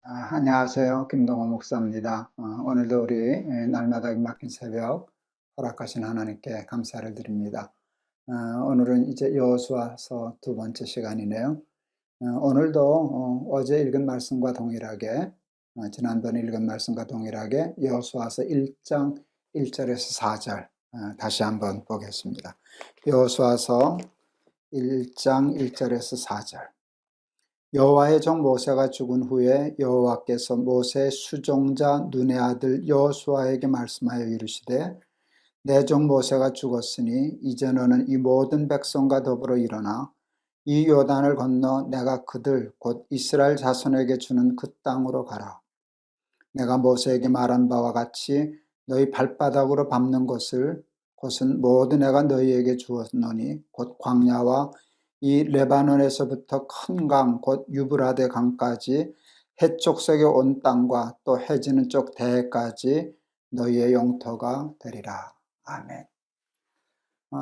안녕하세요. 김동호 목사입니다. 오늘도 우리 날마다 막힌 새벽 허락하신 하나님께 감사를 드립니다. 오늘은 이제 여호수아서 두 번째 시간이네요. 오늘도 어제 읽은 말씀과 동일하게 지난번에 읽은 말씀과 동일하게 여호수아서 1장 1절에서 4절 다시 한번 보겠습니다. 여호수아서 1장 1절에서 4절. 여호와의 종 모세가 죽은 후에 여호와께서 모세의 수종자 눈의 아들 여호수아에게 말씀하여 이르시되 내 종 모세가 죽었으니 이제 너는 이 모든 백성과 더불어 일어나 이 요단을 건너 내가 그들 곧 이스라엘 자손에게 주는 그 땅으로 가라. 내가 모세에게 말한 바와 같이 너희 발바닥으로 밟는 곳은 모두 내가 너희에게 주었노니 곧 광야와 이 레바논에서부터 큰 강 곧 유브라데 강까지 해쪽색의 온 땅과 또 해지는 쪽 대해까지 너희의 영토가 되리라. 아멘.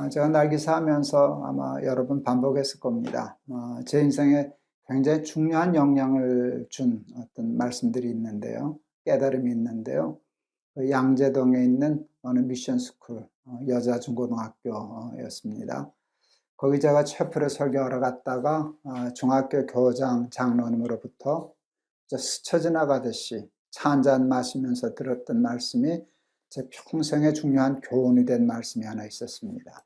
제가 날기사하면서 아마 여러 번 반복했을 겁니다. 제 인생에 굉장히 중요한 영향을 준 어떤 말씀들이 있는데요. 깨달음이 있는데요. 양재동에 있는 어느 미션 스쿨 여자 중고등학교였습니다. 거기 제가 채플에 설교하러 갔다가 중학교 교장 장로님으로부터 스쳐 지나가듯이 차 한잔 마시면서 들었던 말씀이 제 평생에 중요한 교훈이 된 말씀이 하나 있었습니다.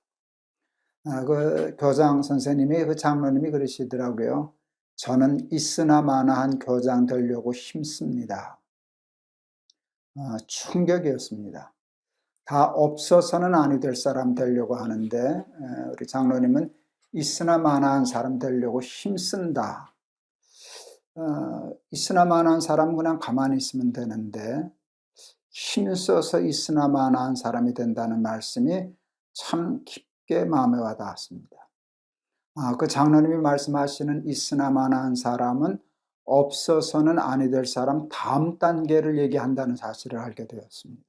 그 교장 선생님이 그 장로님이 그러시더라고요. 저는 있으나 마나한 교장 되려고 힘씁니다. 충격이었습니다. 다 없어서는 아니 될 사람 되려고 하는데 우리 장로님은 있으나 마나한 사람 되려고 힘쓴다. 있으나 마나한 사람은 그냥 가만히 있으면 되는데 힘써서 있으나 마나한 사람이 된다는 말씀이 참 깊게 마음에 와닿았습니다. 그 장로님이 말씀하시는 있으나 마나한 사람은 없어서는 아니 될 사람 다음 단계를 얘기한다는 사실을 알게 되었습니다.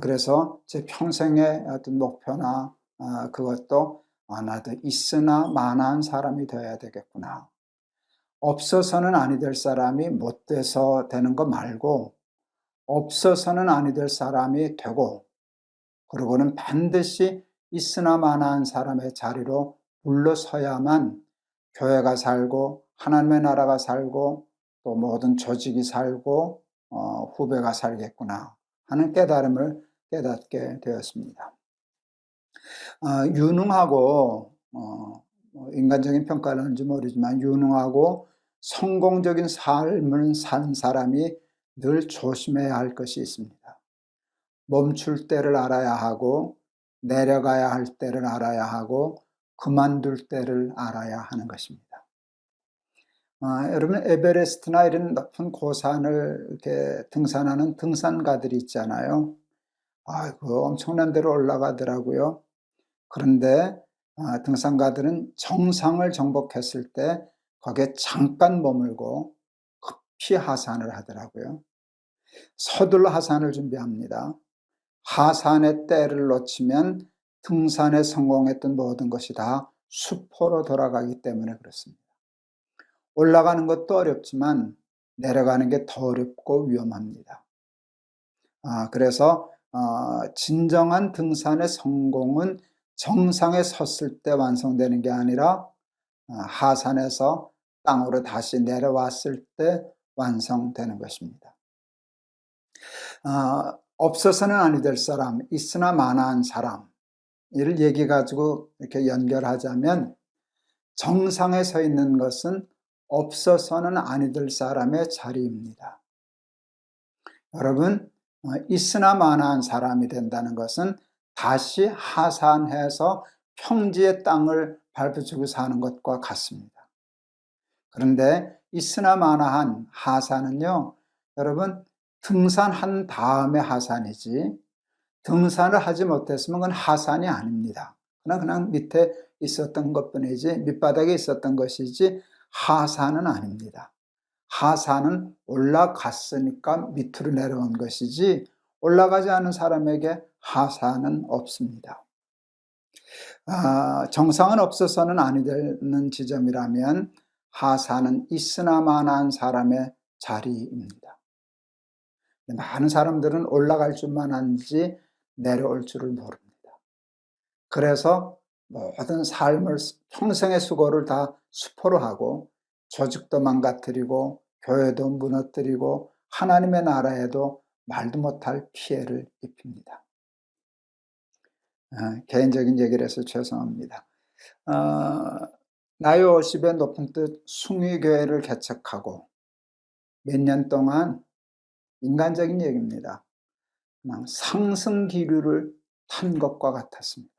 그래서 제 평생의 어떤 목표나 그것도 나도 있으나 마나한 사람이 되어야 되겠구나. 없어서는 아니 될 사람이 못 돼서 되는 거 말고 없어서는 아니 될 사람이 되고 그러고는 반드시 있으나 마나한 사람의 자리로 물러서야만 교회가 살고 하나님의 나라가 살고 또 모든 조직이 살고 후배가 살겠구나 하는 깨달음을 깨닫게 되었습니다. 유능하고 인간적인 평가를 하는지 모르지만 유능하고 성공적인 삶을 산 사람이 늘 조심해야 할 것이 있습니다. 멈출 때를 알아야 하고 내려가야 할 때를 알아야 하고 그만둘 때를 알아야 하는 것입니다. 여러분 에베레스트나 이런 높은 고산을 이렇게 등산하는 등산가들이 있잖아요. 그 엄청난 데로 올라가더라고요. 그런데 등산가들은 정상을 정복했을 때 거기에 잠깐 머물고 급히 하산을 하더라고요. 서둘러 하산을 준비합니다. 하산의 때를 놓치면 등산에 성공했던 모든 것이 다 수포로 돌아가기 때문에 그렇습니다. 올라가는 것도 어렵지만 내려가는 게 더 어렵고 위험합니다. 그래서 진정한 등산의 성공은 정상에 섰을 때 완성되는 게 아니라 하산해서 땅으로 다시 내려왔을 때 완성되는 것입니다. 없어서는 아니 될 사람, 있으나 마나한 사람, 이를 얘기 가지고 이렇게 연결하자면 정상에 서 있는 것은 없어서는 아니 될 사람의 자리입니다. 여러분, 있으나 마나한 사람이 된다는 것은 다시 하산해서 평지의 땅을 밟아주고 사는 것과 같습니다. 그런데 있으나 마나한 하산은요, 여러분 등산한 다음에 하산이지 등산을 하지 못했으면 그건 하산이 아닙니다. 그냥 밑에 있었던 것뿐이지 밑바닥에 있었던 것이지 하산은 아닙니다. 하산은 올라갔으니까 밑으로 내려온 것이지 올라가지 않은 사람에게 하산은 없습니다. 정상은 없어서는 아니 되는 지점이라면 하산은 있으나 마나한 사람의 자리입니다. 많은 사람들은 올라갈 줄만 알지 내려올 줄을 모릅니다. 그래서 모든 삶을 평생의 수고를 다 수포로 하고 조직도 망가뜨리고 교회도 무너뜨리고 하나님의 나라에도 말도 못할 피해를 입힙니다. 개인적인 얘기를 해서 죄송합니다. 나이 50에 높은 뜻 숭의교회를 개척하고 몇 년 동안 인간적인 얘기입니다. 그냥 상승 기류를 탄 것과 같았습니다.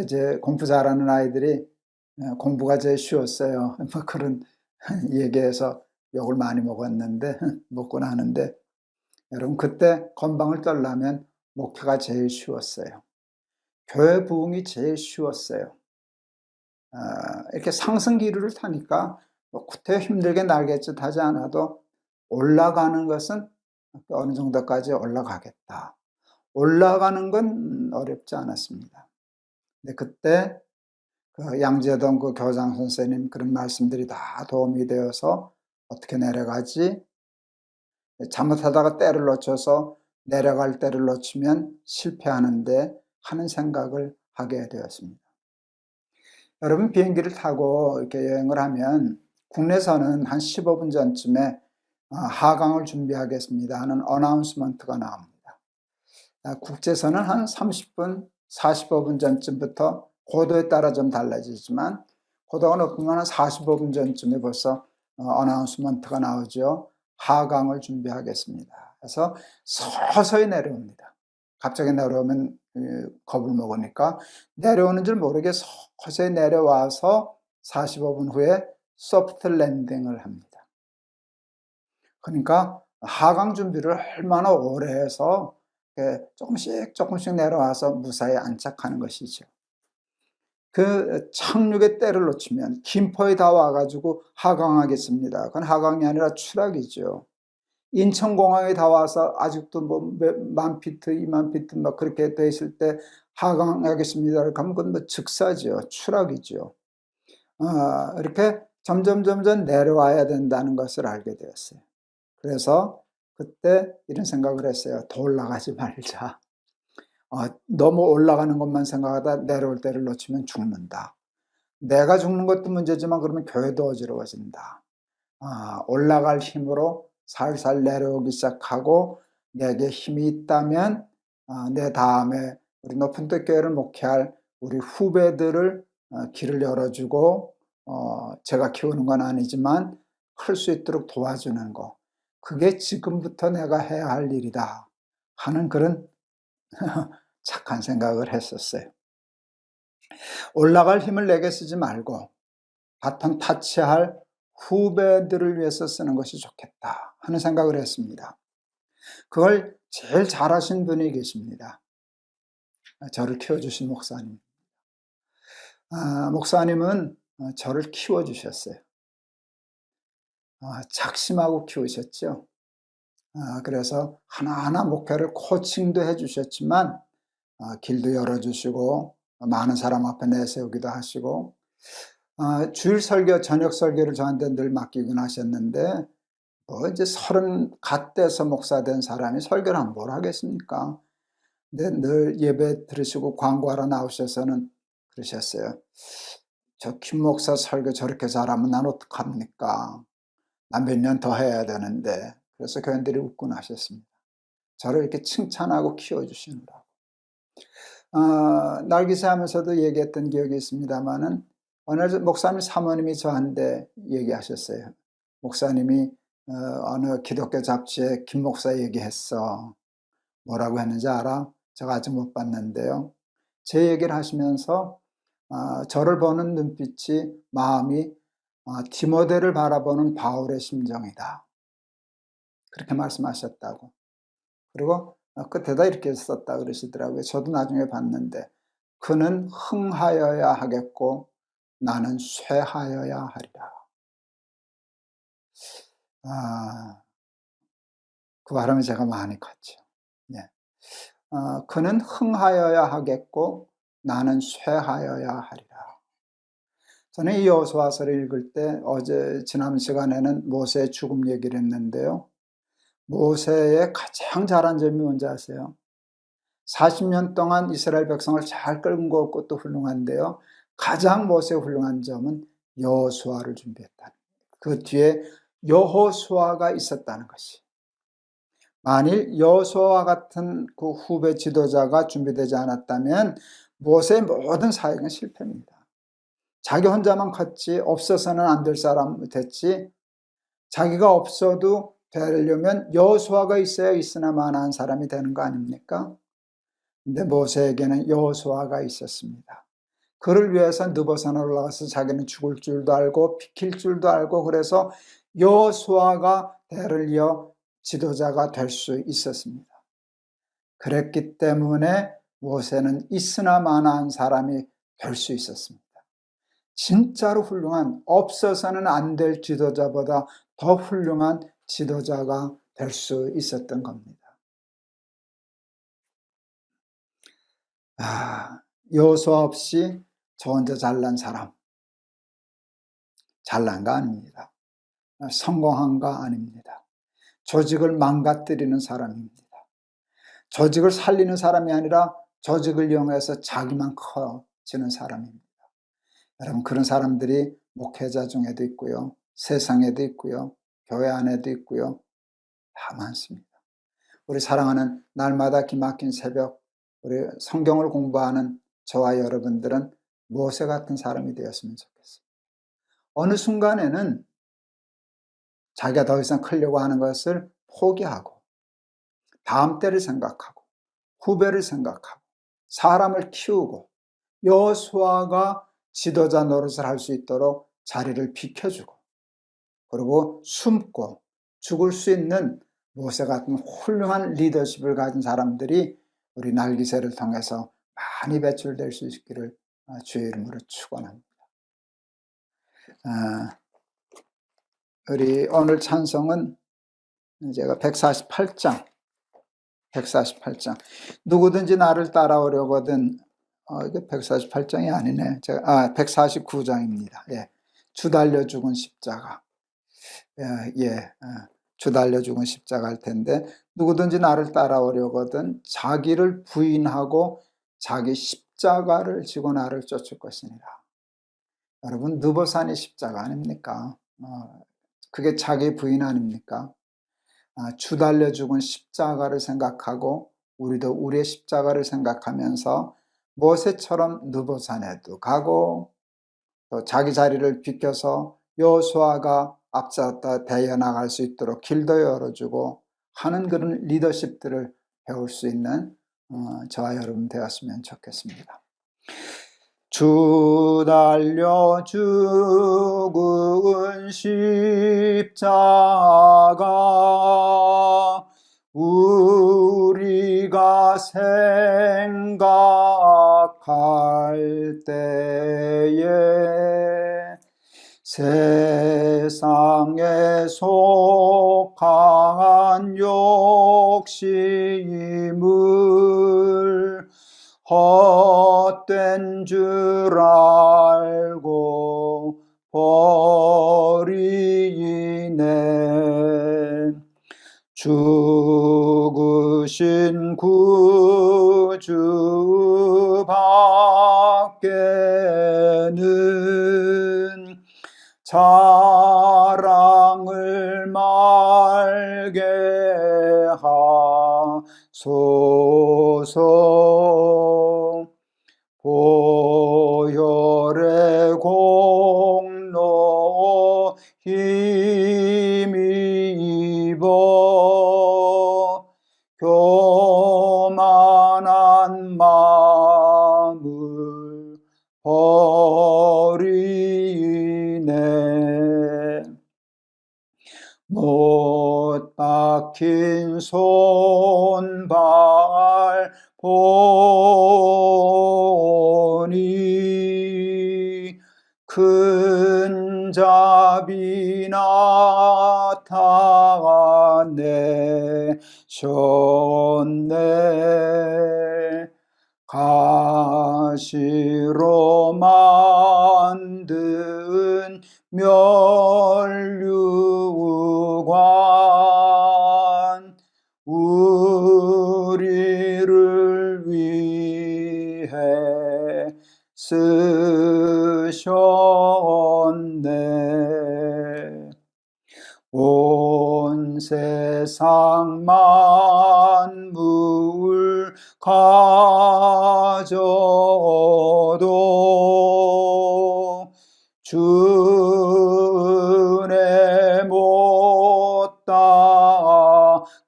이제 공부 잘하는 아이들이 공부가 제일 쉬웠어요. 뭐 그런 얘기해서 욕을 많이 먹었는데, 먹고 나는데, 여러분, 그때 건방을 떨려면 목회가 제일 쉬웠어요. 교회 부흥이 제일 쉬웠어요. 이렇게 상승 기류를 타니까 구태 힘들게 날갯짓 하지 않아도 올라가는 것은 어느 정도까지 올라가겠다. 올라가는 건 어렵지 않았습니다. 근데 그때 그 양재동 그 교장 선생님 그런 말씀들이 다 도움이 되어서 어떻게 내려가지? 잘못하다가 때를 놓쳐서 내려갈 때를 놓치면 실패하는데 하는 생각을 하게 되었습니다. 여러분, 비행기를 타고 이렇게 여행을 하면 국내선은 한 15분 전쯤에 하강을 준비하겠습니다 하는 어나운스먼트가 나옵니다. 국제선은 한 30분, 45분 전쯤부터 고도에 따라 좀 달라지지만 고도가 높으면 한 45분 전쯤에 벌써 어나운스먼트가 나오죠. 하강을 준비하겠습니다. 그래서 서서히 내려옵니다. 갑자기 내려오면 겁을 먹으니까 내려오는 줄 모르게 서서히 내려와서 45분 후에 소프트 랜딩을 합니다. 그러니까 하강 준비를 얼마나 오래 해서 조금씩 내려와서 무사히 안착하는 것이죠. 그 착륙의 때를 놓치면 김포에 다 와가지고 하강하겠습니다. 그건 하강이 아니라 추락이죠. 인천공항에 다 와서 아직도 뭐 만 피트, 2만 피트 막 그렇게 돼 있을 때 하강하겠습니다. 그러면 그건 뭐 즉사죠. 추락이죠. 이렇게 점점 내려와야 된다는 것을 알게 되었어요. 그래서 그때 이런 생각을 했어요. 더 올라가지 말자. 너무 올라가는 것만 생각하다 내려올 때를 놓치면 죽는다. 내가 죽는 것도 문제지만 그러면 교회도 어지러워진다. 올라갈 힘으로 살살 내려오기 시작하고 내게 힘이 있다면 내 다음에 우리 높은 뜻 교회를 목회할 우리 후배들을 길을 열어주고 제가 키우는 건 아니지만 클 수 있도록 도와주는 거, 그게 지금부터 내가 해야 할 일이다 하는 그런 착한 생각을 했었어요. 올라갈 힘을 내게 쓰지 말고 바톤 타치할 후배들을 위해서 쓰는 것이 좋겠다 하는 생각을 했습니다. 그걸 제일 잘하신 분이 계십니다. 저를 키워주신 목사님. 목사님은 저를 키워주셨어요. 작심하고 키우셨죠. 그래서 하나하나 목회를 코칭도 해주셨지만 길도 열어주시고 많은 사람 앞에 내세우기도 하시고 주일 설교, 저녁 설교를 저한테 늘 맡기곤 하셨는데 이제 30 갓 돼서 목사 된 사람이 설교를 하면 뭘 하겠습니까? 근데 늘 예배 들으시고 광고하러 나오셔서는 그러셨어요. 저 김 목사 설교 저렇게 잘하면 난 어떡합니까? 난 몇 년 더 해야 되는데. 그래서 교인들이 웃곤 하셨습니다. 저를 이렇게 칭찬하고 키워주시느라고. 날기사하면서도 얘기했던 기억이 있습니다마는 어느 목사님 사모님이 저한테 얘기하셨어요. 목사님이 어느 기독교 잡지에 김 목사 얘기했어. 뭐라고 했는지 알아? 제가 아직 못 봤는데요. 제 얘기를 하시면서 저를 보는 눈빛이, 마음이 디모데를 바라보는 바울의 심정이다. 그렇게 말씀하셨다고. 그리고 끝에다 이렇게 썼다 그러시더라고요. 저도 나중에 봤는데 그는 흥하여야 하겠고 나는 쇠하여야 하리라. 그 바람에 제가 많이 컸죠. 네. 그는 흥하여야 하겠고 나는 쇠하여야 하리라. 저는 이 여호수아서를 읽을 때 지난 시간에는 모세의 죽음 얘기를 했는데요. 모세의 가장 잘한 점이 뭔지 아세요? 40년 동안 이스라엘 백성을 잘 끌고 온 것도 훌륭한데요. 가장 모세의 훌륭한 점은 여호수아를 준비했다는 거예요. 그 뒤에 여호수아가 있었다는 것이. 만일 여호수아와 같은 그 후배 지도자가 준비되지 않았다면 모세의 모든 사역은 실패입니다. 자기 혼자만 컸지 없어서는 안 될 사람 됐지, 자기가 없어도 되려면 여호수아가 있어야 있으나 마나한 사람이 되는 거 아닙니까? 근데 모세에게는 여호수아가 있었습니다. 그를 위해서 느보산에 올라가서 자기는 죽을 줄도 알고 비킬 줄도 알고, 그래서 여호수아가 대를 이어 지도자가 될 수 있었습니다. 그랬기 때문에 모세는 있으나 마나한 사람이 될 수 있었습니다. 진짜로 훌륭한, 없어서는 안 될 지도자보다 더 훌륭한 지도자가 될 수 있었던 겁니다. 여호수아 없이 저 혼자 잘난 사람, 잘난 거 아닙니다. 성공한 거 아닙니다. 조직을 망가뜨리는 사람입니다. 조직을 살리는 사람이 아니라 조직을 이용해서 자기만 커지는 사람입니다. 여러분, 그런 사람들이 목회자 중에도 있고요, 세상에도 있고요, 교회 안에도 있고요, 다 많습니다. 우리 사랑하는 날마다 기막힌 새벽, 우리 성경을 공부하는 저와 여러분들은 모세 같은 사람이 되었으면 좋겠습니다. 어느 순간에는 자기가 더 이상 크려고 하는 것을 포기하고 다음 때를 생각하고 후배를 생각하고 사람을 키우고 여호수아가 지도자 노릇을 할 수 있도록 자리를 비켜주고, 그리고 숨고 죽을 수 있는 모세 같은 훌륭한 리더십을 가진 사람들이 우리 날기새를 통해서 많이 배출될 수 있기를 주의 이름으로 축원합니다. 우리 오늘 찬송은 제가 148장 누구든지 나를 따라오려거든, 이게 148장이 아니네. 149장입니다. 예. 주 달려 죽은 십자가. 주 달려 죽은 십자가 할 텐데, 누구든지 나를 따라오려거든 자기를 부인하고 자기 십자가를 지고 나를 쫓을 것이니라. 여러분, 느보산이 십자가 아닙니까? 그게 자기 부인 아닙니까? 주 달려 죽은 십자가를 생각하고 우리도 우리의 십자가를 생각하면서 모세처럼 느보산에도 가고, 또 자기 자리를 비켜서 여호수아가 앞서다 대여 나갈 수 있도록 길도 열어주고 하는 그런 리더십들을 배울 수 있는 저와 여러분 되었으면 좋겠습니다. 주 달려 죽은 십자가 우리가 생각할 때에 세상에 속한 욕심을 헛된 줄 알고 버리네. 죽으신 구주 밖에는 자랑을 말게 하소서. 보혈의 공로 힘입어 교만한 마음을 버리네. 못 박힌 손발 보니 큰 자비 나타내셨네. 가시로 만든 면류관 우리를 위해 쓰셨네. 온 세상 만물 가져도 주 은혜 못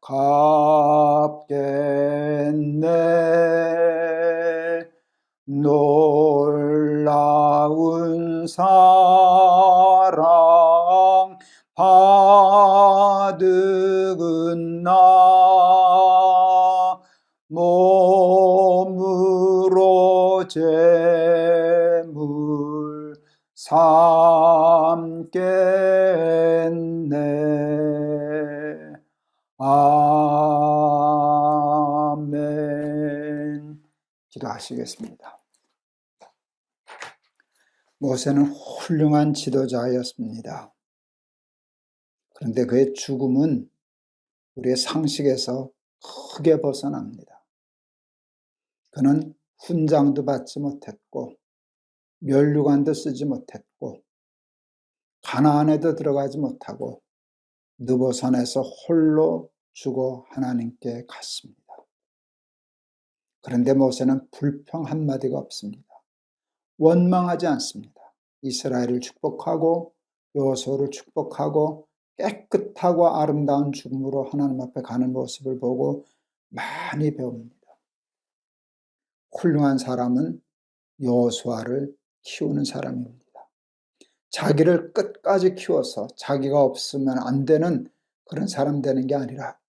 갚겠네. 놀라운 사랑 받은 나 몸으로 제물 삼겠네. 아멘. 기도하시겠습니다. 모세는 훌륭한 지도자였습니다. 그런데 그의 죽음은 우리의 상식에서 크게 벗어납니다. 그는 훈장도 받지 못했고 면류관도 쓰지 못했고 가나안에도 들어가지 못하고 느보산에서 홀로 죽어 하나님께 갔습니다. 그런데 모세는 불평 한마디가 없습니다. 원망하지 않습니다. 이스라엘을 축복하고 여호수아를 축복하고 깨끗하고 아름다운 죽음으로 하나님 앞에 가는 모습을 보고 많이 배웁니다. 훌륭한 사람은 여호수아를 키우는 사람입니다. 자기를 끝까지 키워서 자기가 없으면 안 되는 그런 사람 되는 게 아니라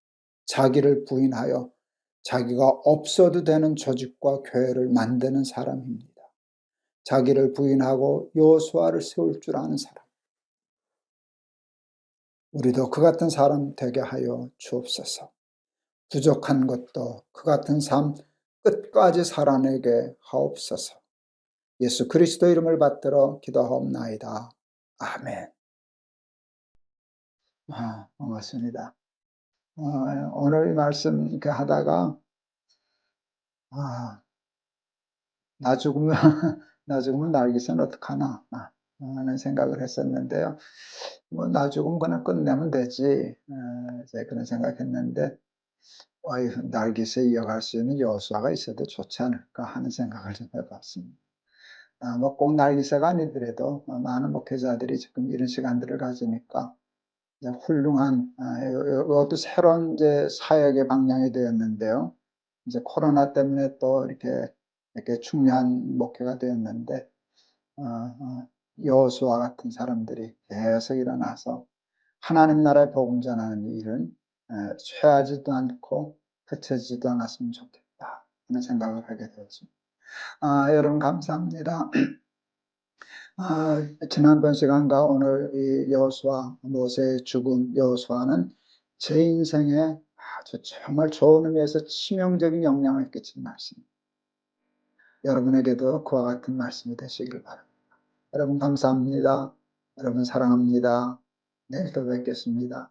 자기를 부인하여 자기가 없어도 되는 조직과 교회를 만드는 사람입니다. 자기를 부인하고 여호수아를 세울 줄 아는 사람. 우리도 그 같은 사람 되게 하여 주옵소서. 부족한 것도 그 같은 삶 끝까지 살아내게 하옵소서. 예수 그리스도 이름을 받들어 기도하옵나이다. 아멘. 반갑습니다. 오늘 말씀 이렇게 하다가 나 죽으면 나 죽으면 날개선 어떡하나 하는 생각을 했었는데요. 뭐 나 죽으면 그냥 끝내면 되지. 이제 그런 생각했는데 날개서 이어갈 수 있는 여호수아가 있어도 좋지 않을까 하는 생각을 좀 해봤습니다. 뭐 꼭 날개서가 아니더라도 많은 목회자들이 지금 이런 시간들을 가지니까 이제 훌륭한 이것도 새로운 이제 사역의 방향이 되었는데요. 이제 코로나 때문에 또 이렇게 중요한 목회가 되었는데 여호수아 같은 사람들이 계속 일어나서 하나님 나라의 복음 전하는 일은 쇠하지도 않고 그쳐지지도 않았으면 좋겠다 하는 생각을 하게 되었습니다. 여러분 감사합니다. 지난번 시간과 오늘 이 여호수아 모세의 죽음 여호수아는 제 인생에 아주 정말 좋은 의미에서 치명적인 영향을 끼친 말씀입니다. 여러분에게도 그와 같은 말씀이 되시길 바랍니다. 여러분 감사합니다. 여러분 사랑합니다. 내일 또 뵙겠습니다.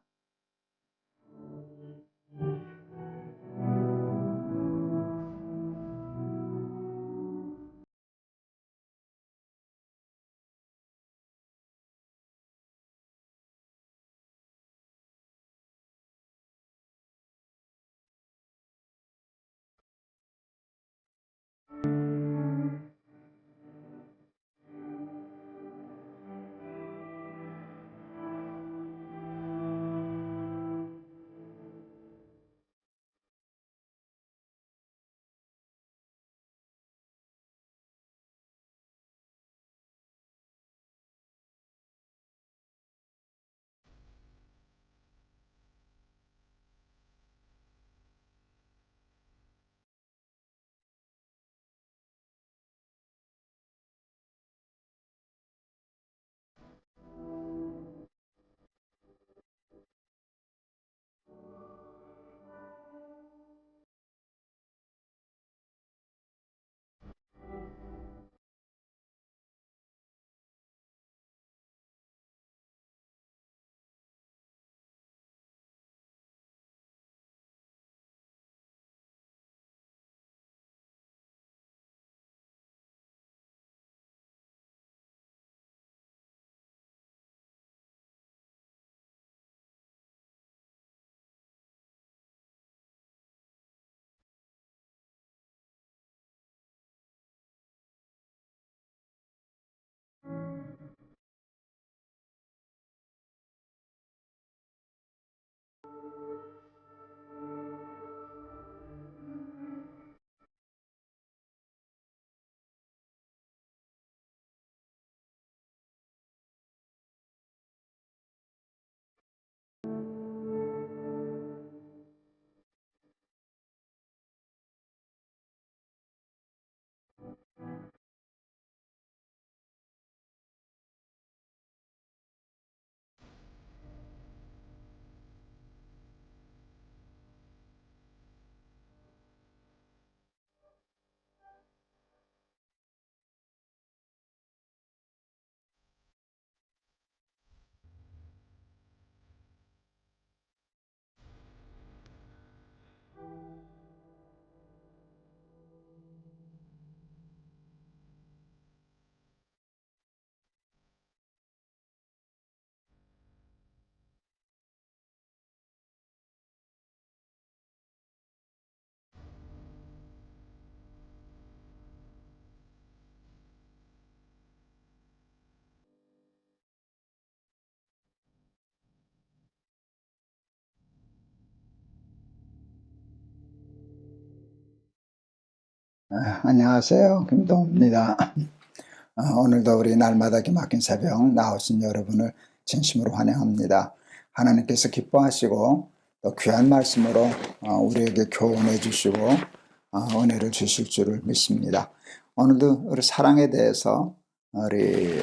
안녕하세요. 김동입니다. 오늘도 우리 날마다 기막힌 새벽 나오신 여러분을 진심으로 환영합니다. 하나님께서 기뻐하시고 또 귀한 말씀으로 우리에게 교훈해 주시고 은혜를 주실 줄을 믿습니다. 오늘도 우리 사랑에 대해서 우리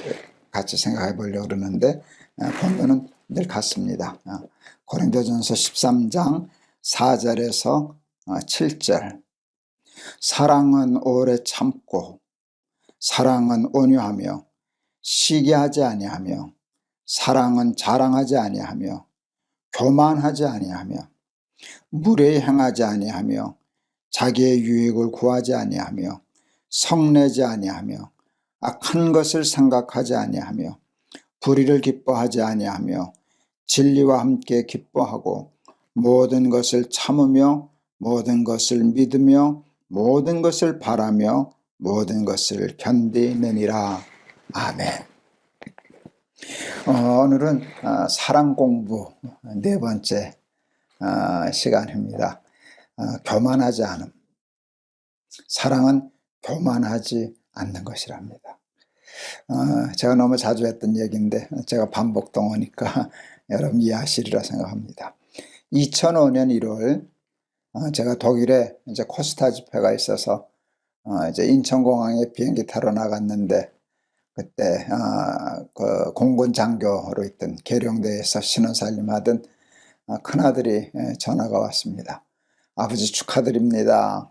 같이 생각해 보려고 그러는데 본문은 늘 같습니다. 고린도전서 13장 4절에서 7절. 사랑은 오래 참고 사랑은 온유하며 시기하지 아니하며 사랑은 자랑하지 아니하며 교만하지 아니하며 무례히 행하지 아니하며 자기의 유익을 구하지 아니하며 성내지 아니하며 악한 것을 생각하지 아니하며 불의를 기뻐하지 아니하며 진리와 함께 기뻐하고 모든 것을 참으며 모든 것을 믿으며 모든 것을 바라며 모든 것을 견디느니라. 아멘. 오늘은 사랑 공부 네 번째 시간입니다. 교만하지 않음. 사랑은 교만하지 않는 것이랍니다. 제가 너무 자주 했던 얘기인데 제가 반복동어니까 여러분 이해하시리라 생각합니다. 2005년 1월 제가 독일에 이제 코스타 집회가 있어서 이제 인천공항에 비행기 타러 나갔는데 그때 그 공군 장교로 있던 계룡대에서 신혼살림 하던 큰아들이 전화가 왔습니다. 아버지 축하드립니다.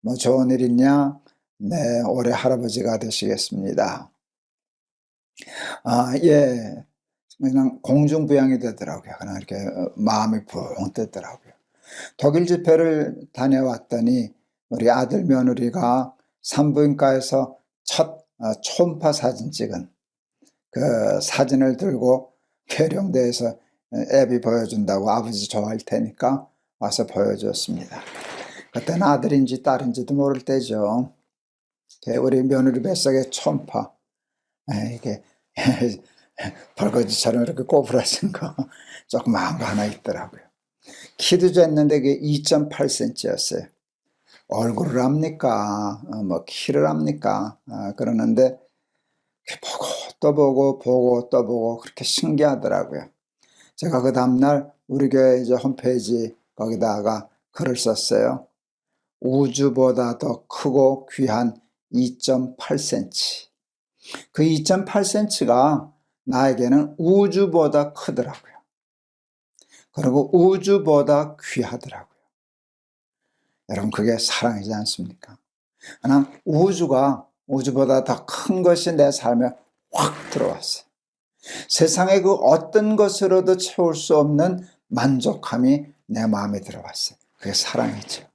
뭐 좋은 일 있냐? 네, 올해 할아버지가 되시겠습니다. 예. 그냥 공중부양이 되더라고요. 그냥 이렇게 마음이 붕 뜨더라고요. 독일 집회를 다녀왔더니 우리 아들 며느리가 산부인과에서 첫 초음파 사진 찍은 그 사진을 들고 계룡대에서 애비 보여준다고 아버지 좋아할 테니까 와서 보여줬습니다. 그때는 아들인지 딸인지도 모를 때죠. 우리 며느리 뱃속에 초음파 이게 벌거지처럼 이렇게 꼬부라진 거 조그마한 거 하나 있더라고요. 키도 쟀는데 그게 2.8cm였어요. 얼굴을 합니까? 뭐 키를 합니까? 그러는데 보고 또 보고 보고 또 보고 그렇게 신기하더라고요. 제가 그 다음날 우리 교회 이제 홈페이지 거기다가 글을 썼어요. 우주보다 더 크고 귀한 2.8cm. 그 2.8cm가 나에게는 우주보다 크더라고요. 그리고 우주보다 귀하더라고요. 여러분 그게 사랑이지 않습니까? 그냥 우주보다 더 큰 것이 내 삶에 확 들어왔어요. 세상의 그 어떤 것으로도 채울 수 없는 만족함이 내 마음에 들어왔어요. 그게 사랑이죠.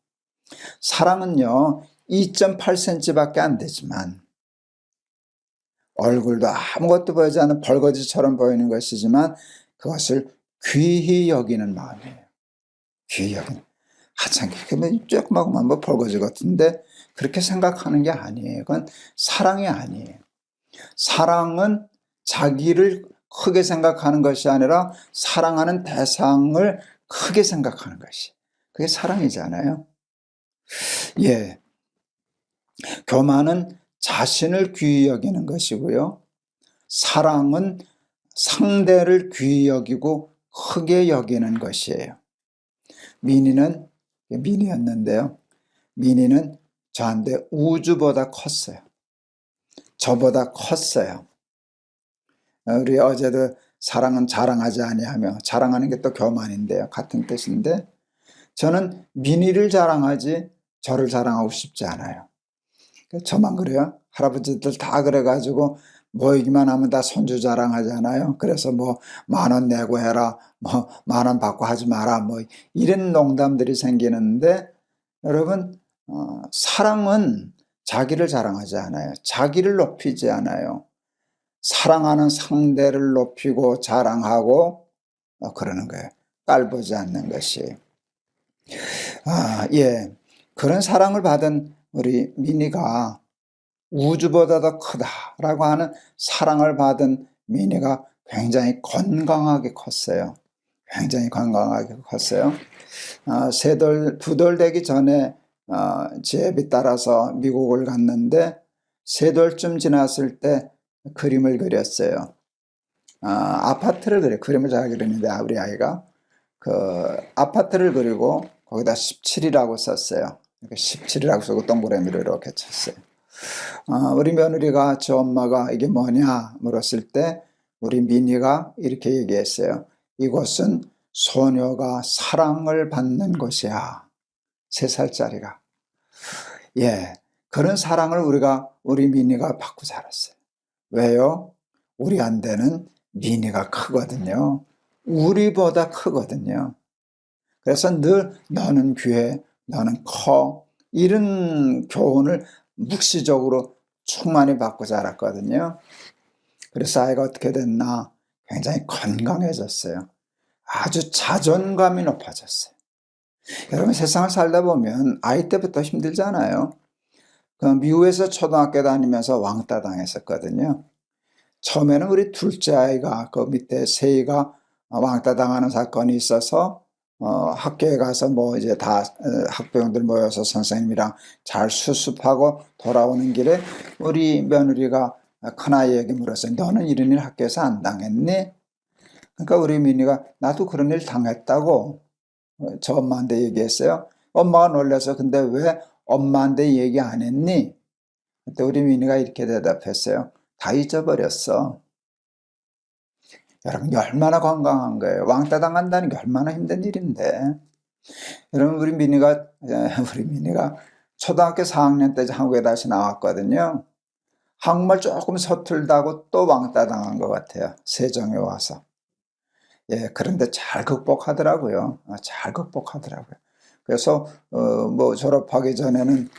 사랑은요 2.8cm밖에 안 되지만 얼굴도 아무것도 보이지 않는 벌거지처럼 보이는 것이지만 그것을 귀히 여기는 마음이에요. 귀히 여기는. 참 조그마한 뭐 벌거지 같은데 그렇게 생각하는 게 아니에요. 그건 사랑이 아니에요. 사랑은 자기를 크게 생각하는 것이 아니라 사랑하는 대상을 크게 생각하는 것이. 그게 사랑이잖아요. 예. 교만은 자신을 귀히 여기는 것이고요. 사랑은 상대를 귀히 여기고 크게 여기는 것이에요. 민희였는데요. 민희는 저한테 우주보다 컸어요. 저보다 컸어요. 우리 어제도 사랑은 자랑하지 아니하며 자랑하는 게 또 교만인데요. 같은 뜻인데 저는 민희를 자랑하지 저를 자랑하고 싶지 않아요. 저만 그래요. 할아버지들 다 그래가지고 모이기만 하면 다 손주 자랑하잖아요. 그래서 뭐 10,000원 내고 해라, 뭐 10,000원 받고 하지 마라, 뭐 이런 농담들이 생기는데 여러분 사랑은 자기를 자랑하지 않아요. 자기를 높이지 않아요. 사랑하는 상대를 높이고 자랑하고 그러는 거예요. 깔보지 않는 것이. 예. 그런 사랑을 받은 우리 민희가 우주보다 더 크다라고 하는 사랑을 받은 민희가 굉장히 건강하게 컸어요. 굉장히 건강하게 컸어요. 2돌 되기 전에 지혜비 따라서 미국을 갔는데 3돌쯤 지났을 때 그림을 그렸어요. 아파트를 그림을 잘 그리는데 우리 아이가 그 아파트를 그리고 거기다 17이라고 썼어요. 17이라고 쓰고 동그라미를 이렇게 쳤어요. 우리 며느리가 저 엄마가 이게 뭐냐 물었을 때 우리 미니가 이렇게 얘기했어요. 이곳은 소녀가 사랑을 받는 곳이야. 3살짜리가. 예, 그런 사랑을 우리 미니가 받고 자랐어요. 왜요? 우리한테는 미니가 크거든요. 우리보다 크거든요. 그래서 늘 너는 귀해, 너는 커, 이런 교훈을 묵시적으로 충만히 받고 자랐거든요. 그래서 아이가 어떻게 됐나? 굉장히 건강해졌어요. 아주 자존감이 높아졌어요. 여러분, 세상을 살다 보면 아이 때부터 힘들잖아요. 미국에서 초등학교 다니면서 왕따 당했었거든요. 처음에는 우리 둘째 아이가 그 밑에 세이가 왕따 당하는 사건이 있어서 학교에 가서 이제 다 학부형들 모여서 선생님이랑 잘 수습하고 돌아오는 길에 우리 며느리가 큰아이에게 물었어요. 너는 이런 일 학교에서 안 당했니? 그러니까 우리 민이가 나도 그런 일 당했다고 저 엄마한테 얘기했어요. 엄마가 놀라서 근데 왜 엄마한테 얘기 안 했니? 그때 우리 민이가 이렇게 대답했어요. 다 잊어버렸어. 여러분, 얼마나 건강한 거예요. 왕따 당한다는 게 얼마나 힘든 일인데. 여러분, 우리 민이가 초등학교 4학년 때 한국에 다시 나왔거든요. 한국말 조금 서툴다고 또 왕따 당한 것 같아요. 세종에 와서. 예, 그런데 잘 극복하더라고요. 잘 극복하더라고요. 그래서 졸업하기 전에는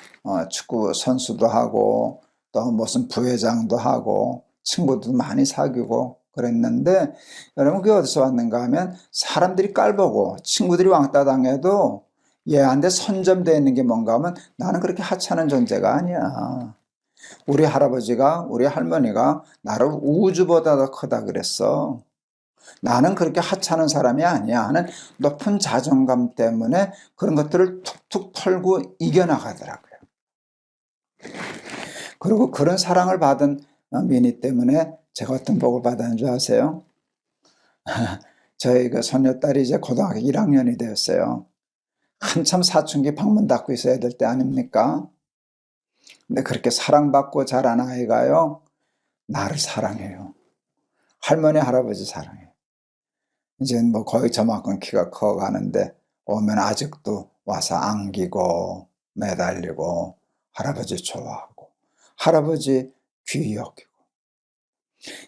축구 선수도 하고 또 무슨 부회장도 하고 친구도 많이 사귀고 그랬는데, 여러분 그게 어디서 왔는가 하면 사람들이 깔보고 친구들이 왕따 당해도 얘한테 선점되어 있는 게 뭔가 하면 나는 그렇게 하찮은 존재가 아니야. 우리 할아버지가 우리 할머니가 나를 우주보다 더 크다 그랬어. 나는 그렇게 하찮은 사람이 아니야 하는 높은 자존감 때문에 그런 것들을 툭툭 털고 이겨나가더라고요. 그리고 그런 사랑을 받은 미니 때문에 제가 어떤 복을 받았는 줄 아세요? 저희 그 손녀딸이 이제 고등학교 1학년이 되었어요. 한참 사춘기 방문 닫고 있어야 될 때 아닙니까? 근데 그렇게 사랑받고 자란 아이가요, 나를 사랑해요. 할머니, 할아버지 사랑해요. 이제 거의 저만큼 키가 커가는데 오면 아직도 와서 안기고 매달리고 할아버지 좋아하고 할아버지 귀 여기고.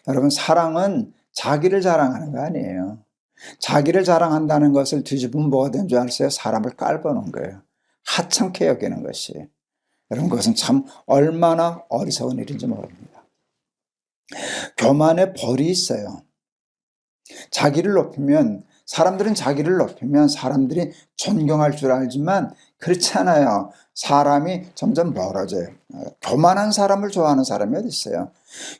여러분, 사랑은 자기를 자랑하는 거 아니에요. 자기를 자랑한다는 것을 뒤집으면 뭐가 되는 줄 아세요? 사람을 깔보는 거예요. 하찮게 여기는 것이. 여러분, 그것은 참 얼마나 어리석은 일인지 모릅니다. 교만의 벌이 있어요. 자기를 높이면, 사람들은 자기를 높이면 사람들이 존경할 줄 알지만 그렇지 않아요. 사람이 점점 멀어져요. 교만한 사람을 좋아하는 사람이 어디 있어요?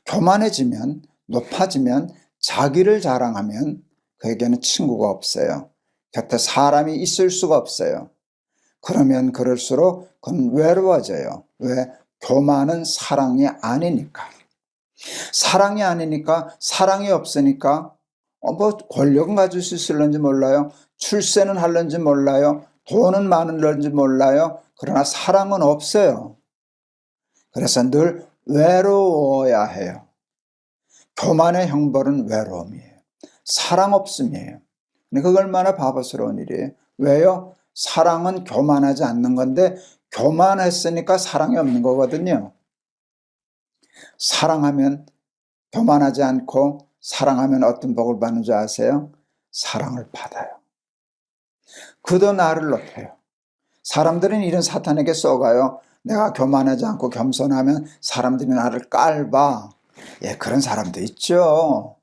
교만해지면, 높아지면, 자기를 자랑하면 그에게는 친구가 없어요. 곁에 사람이 있을 수가 없어요. 그러면 그럴수록 그건 외로워져요. 왜? 교만은 사랑이 아니니까. 사랑이 아니니까, 사랑이 없으니까 권력은 가질 수 있을런지 몰라요. 출세는 할런지 몰라요. 돈은 많을런지 몰라요. 그러나 사랑은 없어요. 그래서 늘 외로워야 해요. 교만의 형벌은 외로움이에요. 사랑 없음이에요. 그거 얼마나 바보스러운 일이에요. 왜요? 사랑은 교만하지 않는 건데 교만했으니까 사랑이 없는 거거든요. 사랑하면 교만하지 않고 사랑하면 어떤 복을 받는 줄 아세요? 사랑을 받아요. 그도 나를 높여요. 사람들은 이런 사탄에게 쏘가요. 내가 교만하지 않고 겸손하면 사람들이 나를 깔봐. 예, 그런 사람도 있죠.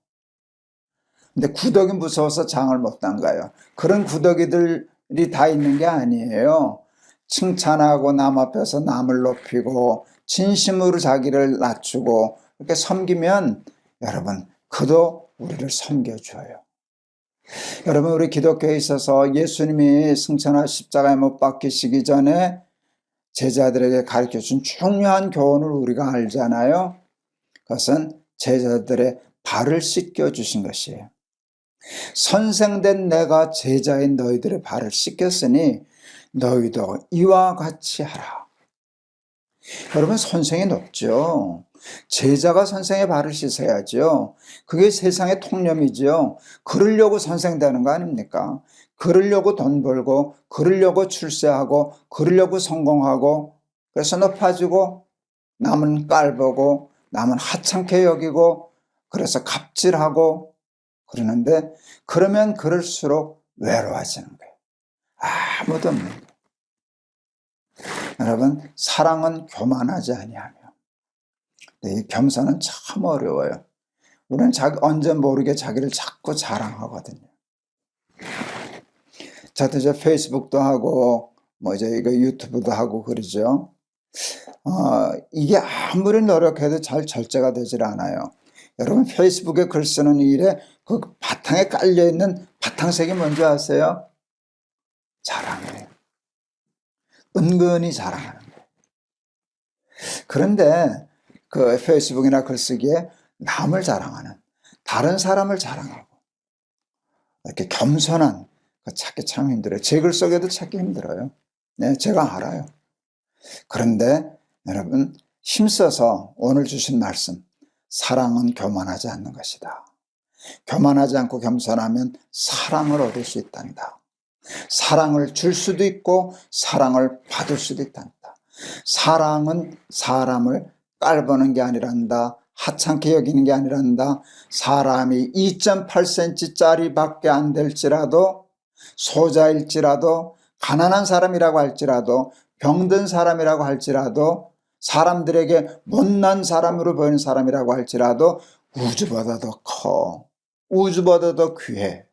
근데 구더기 무서워서 장을 못 담가요. 그런 구더기들이 다 있는 게 아니에요. 칭찬하고 남 앞에서 남을 높이고 진심으로 자기를 낮추고 이렇게 섬기면 여러분, 그도 우리를 섬겨줘요. 여러분, 우리 기독교에 있어서 예수님이 승천하 십자가에 못 박히시기 전에 제자들에게 가르쳐준 중요한 교훈을 우리가 알잖아요. 그것은 제자들의 발을 씻겨주신 것이에요. 선생된 내가 제자인 너희들의 발을 씻겼으니 너희도 이와 같이 하라. 여러분, 선생이 높죠. 제자가 선생의 발을 씻어야죠. 그게 세상의 통념이죠. 그러려고 선생되는 거 아닙니까? 그러려고 돈 벌고, 그러려고 출세하고, 그러려고 성공하고, 그래서 높아지고, 남은 깔보고, 남은 하찮게 여기고, 그래서 갑질하고 그러는데, 그러면 그럴수록 외로워지는 거예요. 아무도 없는 거예요. 여러분, 사랑은 교만하지 아니하며, 이 겸손은 참 어려워요. 우리는 언제 모르게 자기를 자꾸 자랑하거든요. 저도 이제 페이스북도 하고, 이제 이거 유튜브도 하고 그러죠. 이게 아무리 노력해도 잘 절제가 되질 않아요. 여러분, 페이스북에 글 쓰는 일에 그 바탕에 깔려있는 바탕색이 뭔지 아세요? 자랑이에요. 은근히 자랑하는 거예요. 그런데 그 페이스북이나 글쓰기에 남을 자랑하는, 다른 사람을 자랑하고, 이렇게 겸손한 거 찾기 참 힘들어요. 제 글 속에도 찾기 힘들어요. 네, 제가 알아요. 그런데 여러분, 힘써서 오늘 주신 말씀, 사랑은 교만하지 않는 것이다. 교만하지 않고 겸손하면 사랑을 얻을 수 있단다. 사랑을 줄 수도 있고 사랑을 받을 수도 있단다. 사랑은 사람을 깔보는 게 아니란다. 하찮게 여기는 게 아니란다. 사람이 2.8cm짜리 밖에 안 될지라도, 소자일지라도, 가난한 사람이라고 할지라도, 병든 사람이라고 할지라도, 사람들에게 못난 사람으로 보이는 사람이라고 할지라도 우주보다 더 커, 우주보다 더 귀해.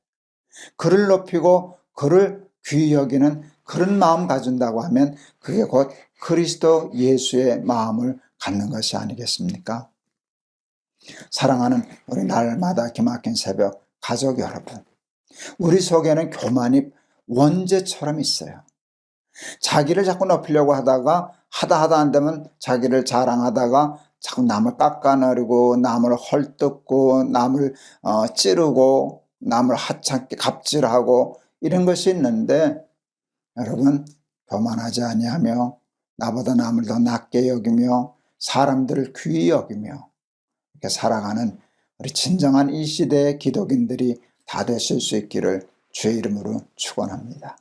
그를 높이고 그를 귀히 여기는 그런 마음 가진다고 하면 그게 곧 그리스도 예수의 마음을 갖는 것이 아니겠습니까? 사랑하는 우리 날마다 기막힌 새벽 가족 여러분, 우리 속에는 교만이 원죄처럼 있어요. 자기를 자꾸 높이려고 하다가 하다 안 되면 자기를 자랑하다가 자꾸 남을 깎아내리고, 남을 헐뜯고, 남을 찌르고, 남을 하찮게 갑질하고 이런 것이 있는데, 여러분, 교만하지 아니하며 나보다 남을 더 낮게 여기며 사람들을 귀히 여기며 이렇게 살아가는 우리 진정한 이 시대의 기독인들이 다 되실 수 있기를 주의 이름으로 축원합니다.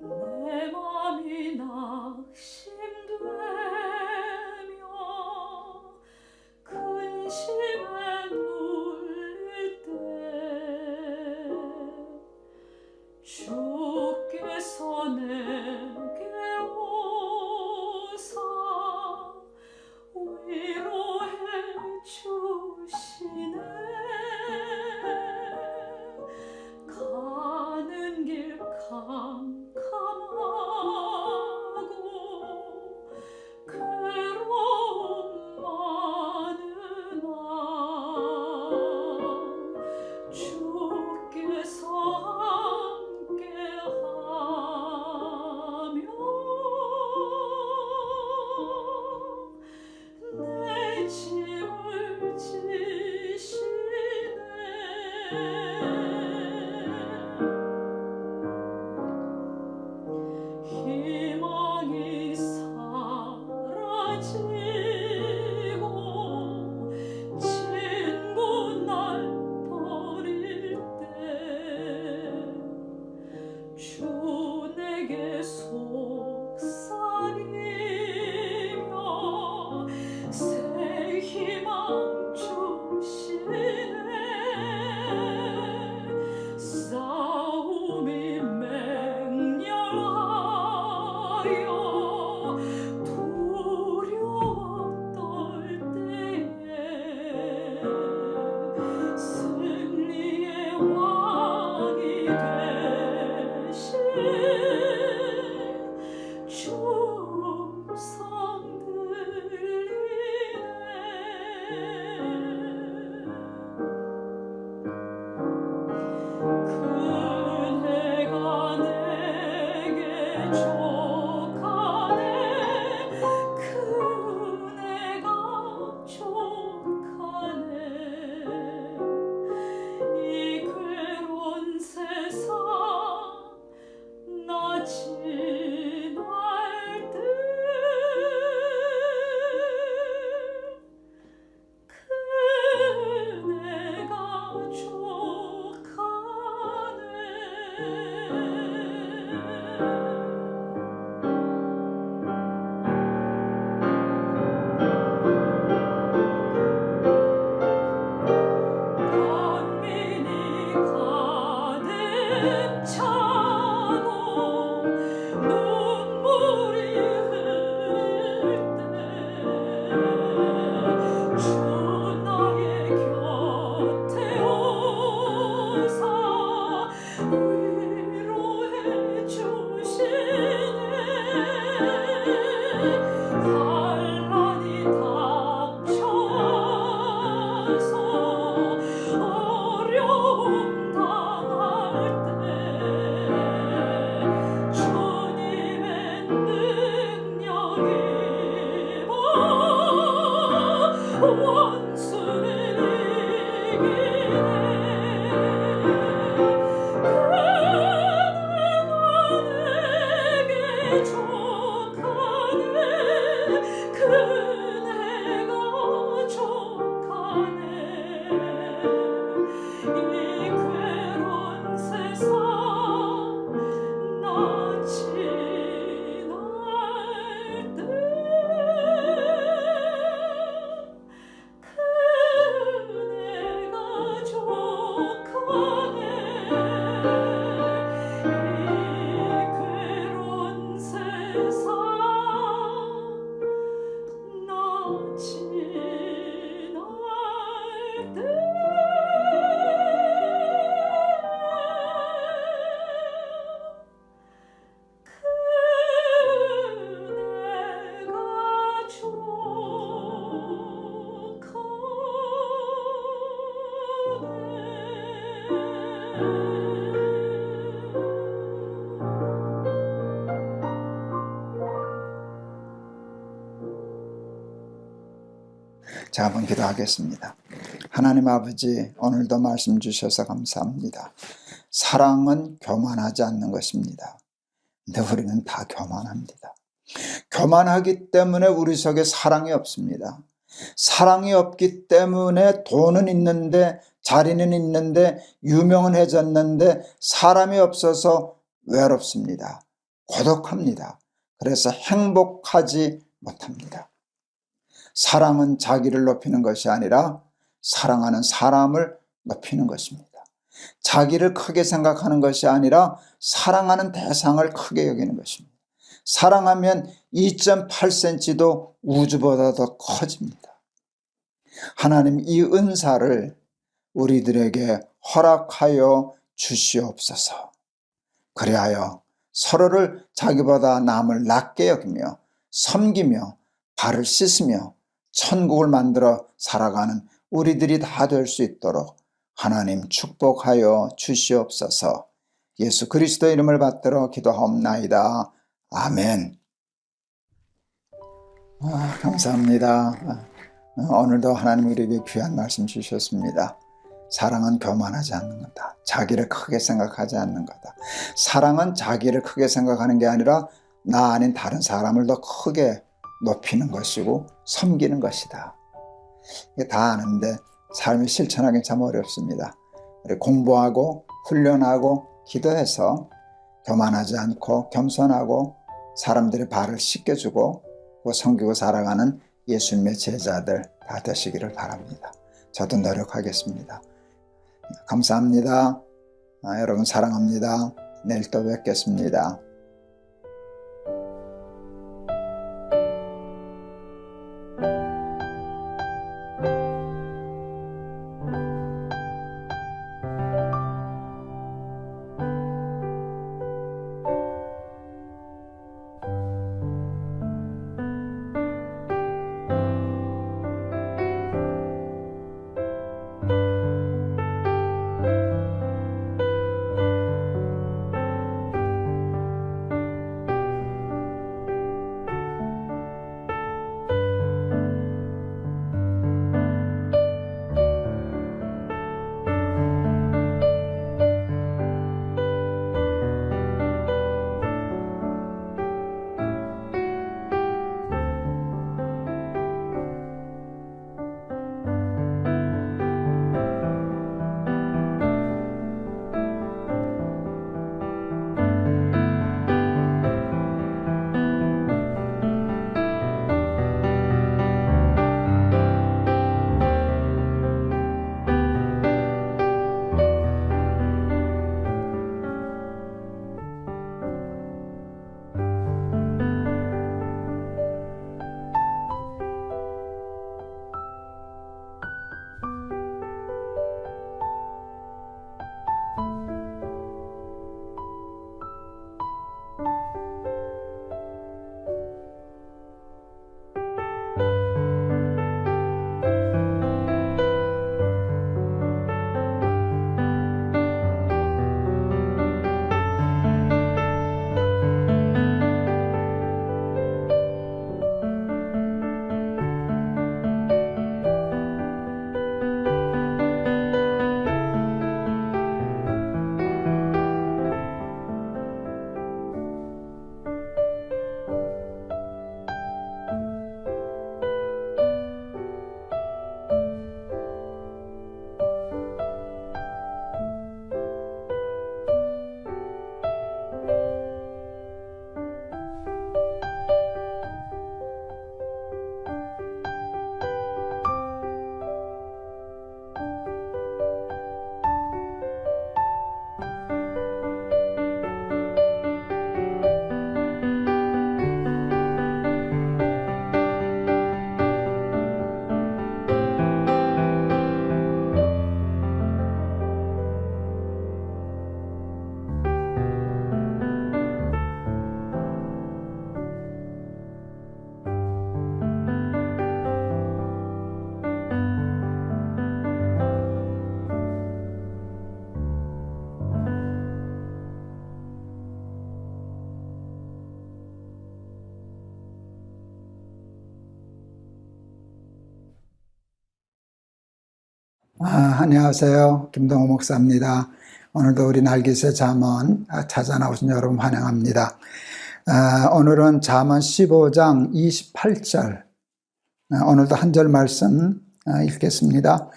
내 맘이 낙심되며 근심에 눌릴 때 주께서 내게 오사 위로해 주시네. 가는 길 캄캄하고 괴로움 많으나 주께서 함께하며 내 짐을 지시네. 희망이 사라지고 친구 날 버릴 때 주 내게 속삭이며 새 희망 주시네. 괴로운 세상 나 지날 때 그네가 족하네 이 괴로운 세상 나 지날 때 그네가 자, 한번 기도하겠습니다. 하나님 아버지, 오늘도 말씀 주셔서 감사합니다. 사랑은 교만하지 않는 것입니다. 근데 우리는 다 교만합니다. 교만하기 때문에 우리 속에 사랑이 없습니다. 사랑이 없기 때문에 돈은 있는데, 자리는 있는데, 유명은 해졌는데 사람이 없어서 외롭습니다. 고독합니다. 그래서 행복하지 못합니다. 사랑은 자기를 높이는 것이 아니라 사랑하는 사람을 높이는 것입니다. 자기를 크게 생각하는 것이 아니라 사랑하는 대상을 크게 여기는 것입니다. 사랑하면 2.8cm도 우주보다 더 커집니다. 하나님, 이 은사를 우리들에게 허락하여 주시옵소서. 그리하여 서로를 자기보다 남을 낮게 여기며 섬기며 발을 씻으며 천국을 만들어 살아가는 우리들이 다 될 수 있도록 하나님 축복하여 주시옵소서. 예수 그리스도 이름을 받들어 기도하옵나이다. 아멘. 감사합니다. 오늘도 하나님 우리에게 귀한 말씀 주셨습니다. 사랑은 교만하지 않는 거다. 자기를 크게 생각하지 않는 거다. 사랑은 자기를 크게 생각하는 게 아니라 나 아닌 다른 사람을 더 크게 높이는 것이고 섬기는 것이다. 이게 다 아는데 삶을 실천하기 참 어렵습니다. 우리 공부하고 훈련하고 기도해서 교만하지 않고 겸손하고 사람들의 발을 씻겨주고 섬기고 살아가는 예수님의 제자들 다 되시기를 바랍니다. 저도 노력하겠습니다. 감사합니다. 여러분 사랑합니다. 내일 또 뵙겠습니다. 안녕하세요. 김동호 목사입니다. 오늘도 우리 날개새 잠언 찾아 나오신 여러분 환영합니다. 오늘은 잠언 15장 28절, 오늘도 한 절 말씀 읽겠습니다.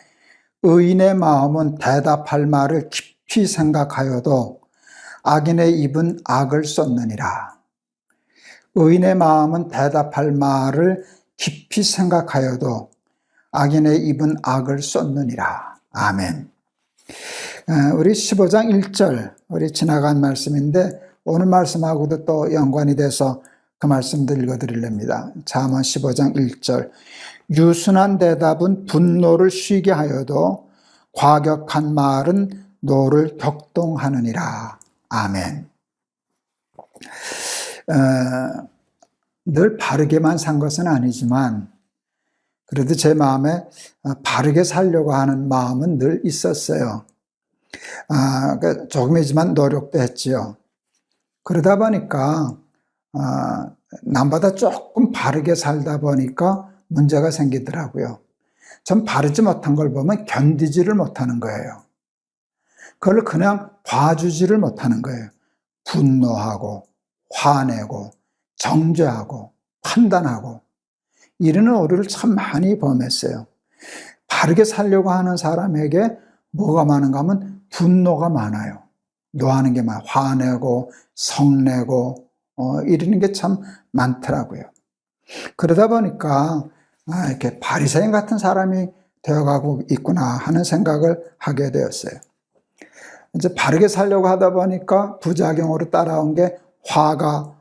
의인의 마음은 대답할 말을 깊이 생각하여도 악인의 입은 악을 쏟느니라. 의인의 마음은 대답할 말을 깊이 생각하여도 악인의 입은 악을 쏟느니라. 아멘. 우리 15장 1절, 우리 지나간 말씀인데 오늘 말씀하고도 또 연관이 돼서 그 말씀도 읽어드리렵니다. 잠언 15장 1절. 유순한 대답은 분노를 쉬게 하여도 과격한 말은 노를 격동하느니라. 아멘. 늘 바르게만 산 것은 아니지만 그래도 제 마음에 바르게 살려고 하는 마음은 늘 있었어요. 조금이지만 노력도 했지요. 그러다 보니까 남보다 조금 바르게 살다 보니까 문제가 생기더라고요. 전 바르지 못한 걸 보면 견디지를 못하는 거예요. 그걸 그냥 봐주지를 못하는 거예요. 분노하고 화내고 정죄하고 판단하고 이러는 오류를 참 많이 범했어요. 바르게 살려고 하는 사람에게 뭐가 많은가 하면 분노가 많아요. 노하는 게 많아요. 화내고 성내고 이러는 게 참 많더라고요. 그러다 보니까 이렇게 바리새인 같은 사람이 되어가고 있구나 하는 생각을 하게 되었어요. 이제 바르게 살려고 하다 보니까 부작용으로 따라온 게 화가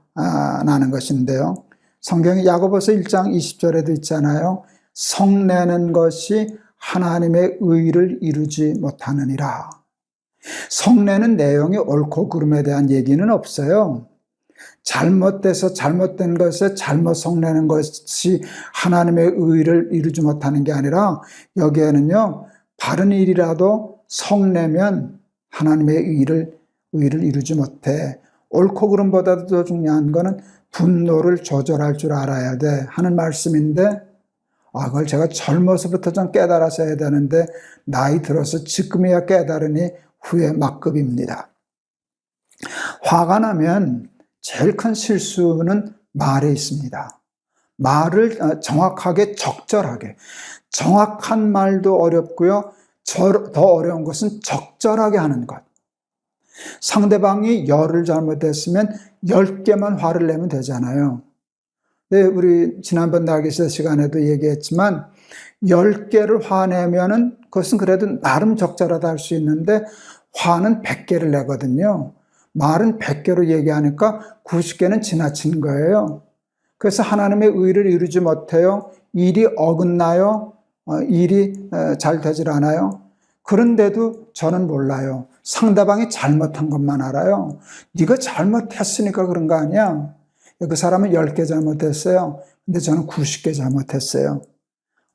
나는 것인데요. 성경의 야고보서 1장 20절에도 있잖아요. 성내는 것이 하나님의 의를 이루지 못하느니라. 성내는 내용이 옳고 그름에 대한 얘기는 없어요. 잘못돼서 잘못된 것에 잘못 성내는 것이 하나님의 의를 이루지 못하는 게 아니라 여기에는요, 바른 일이라도 성내면 하나님의 의를 이루지 못해. 옳고 그름보다도 더 중요한 거는 분노를 조절할 줄 알아야 돼 하는 말씀인데, 그걸 제가 젊어서부터 좀 깨달아서 해야 되는데 나이 들어서 지금이야 깨달으니 후회 막급입니다. 화가 나면 제일 큰 실수는 말에 있습니다. 말을 정확하게 적절하게, 정확한 말도 어렵고요, 더 어려운 것은 적절하게 하는 것. 상대방이 열을 잘못했으면 10개만 화를 내면 되잖아요. 네, 우리 지난번 날개새 시간에도 얘기했지만 10개를 화내면은 그것은 그래도 나름 적절하다 할 수 있는데 화는 100개를 내거든요. 말은 100개로 얘기하니까 90개는 지나치는 거예요. 그래서 하나님의 의를 이루지 못해요. 일이 어긋나요. 일이 잘 되질 않아요. 그런데도 저는 몰라요. 상대방이 잘못한 것만 알아요. 네가 잘못했으니까 그런 거 아니야. 그 사람은 10개 잘못했어요. 근데 저는 90개 잘못했어요.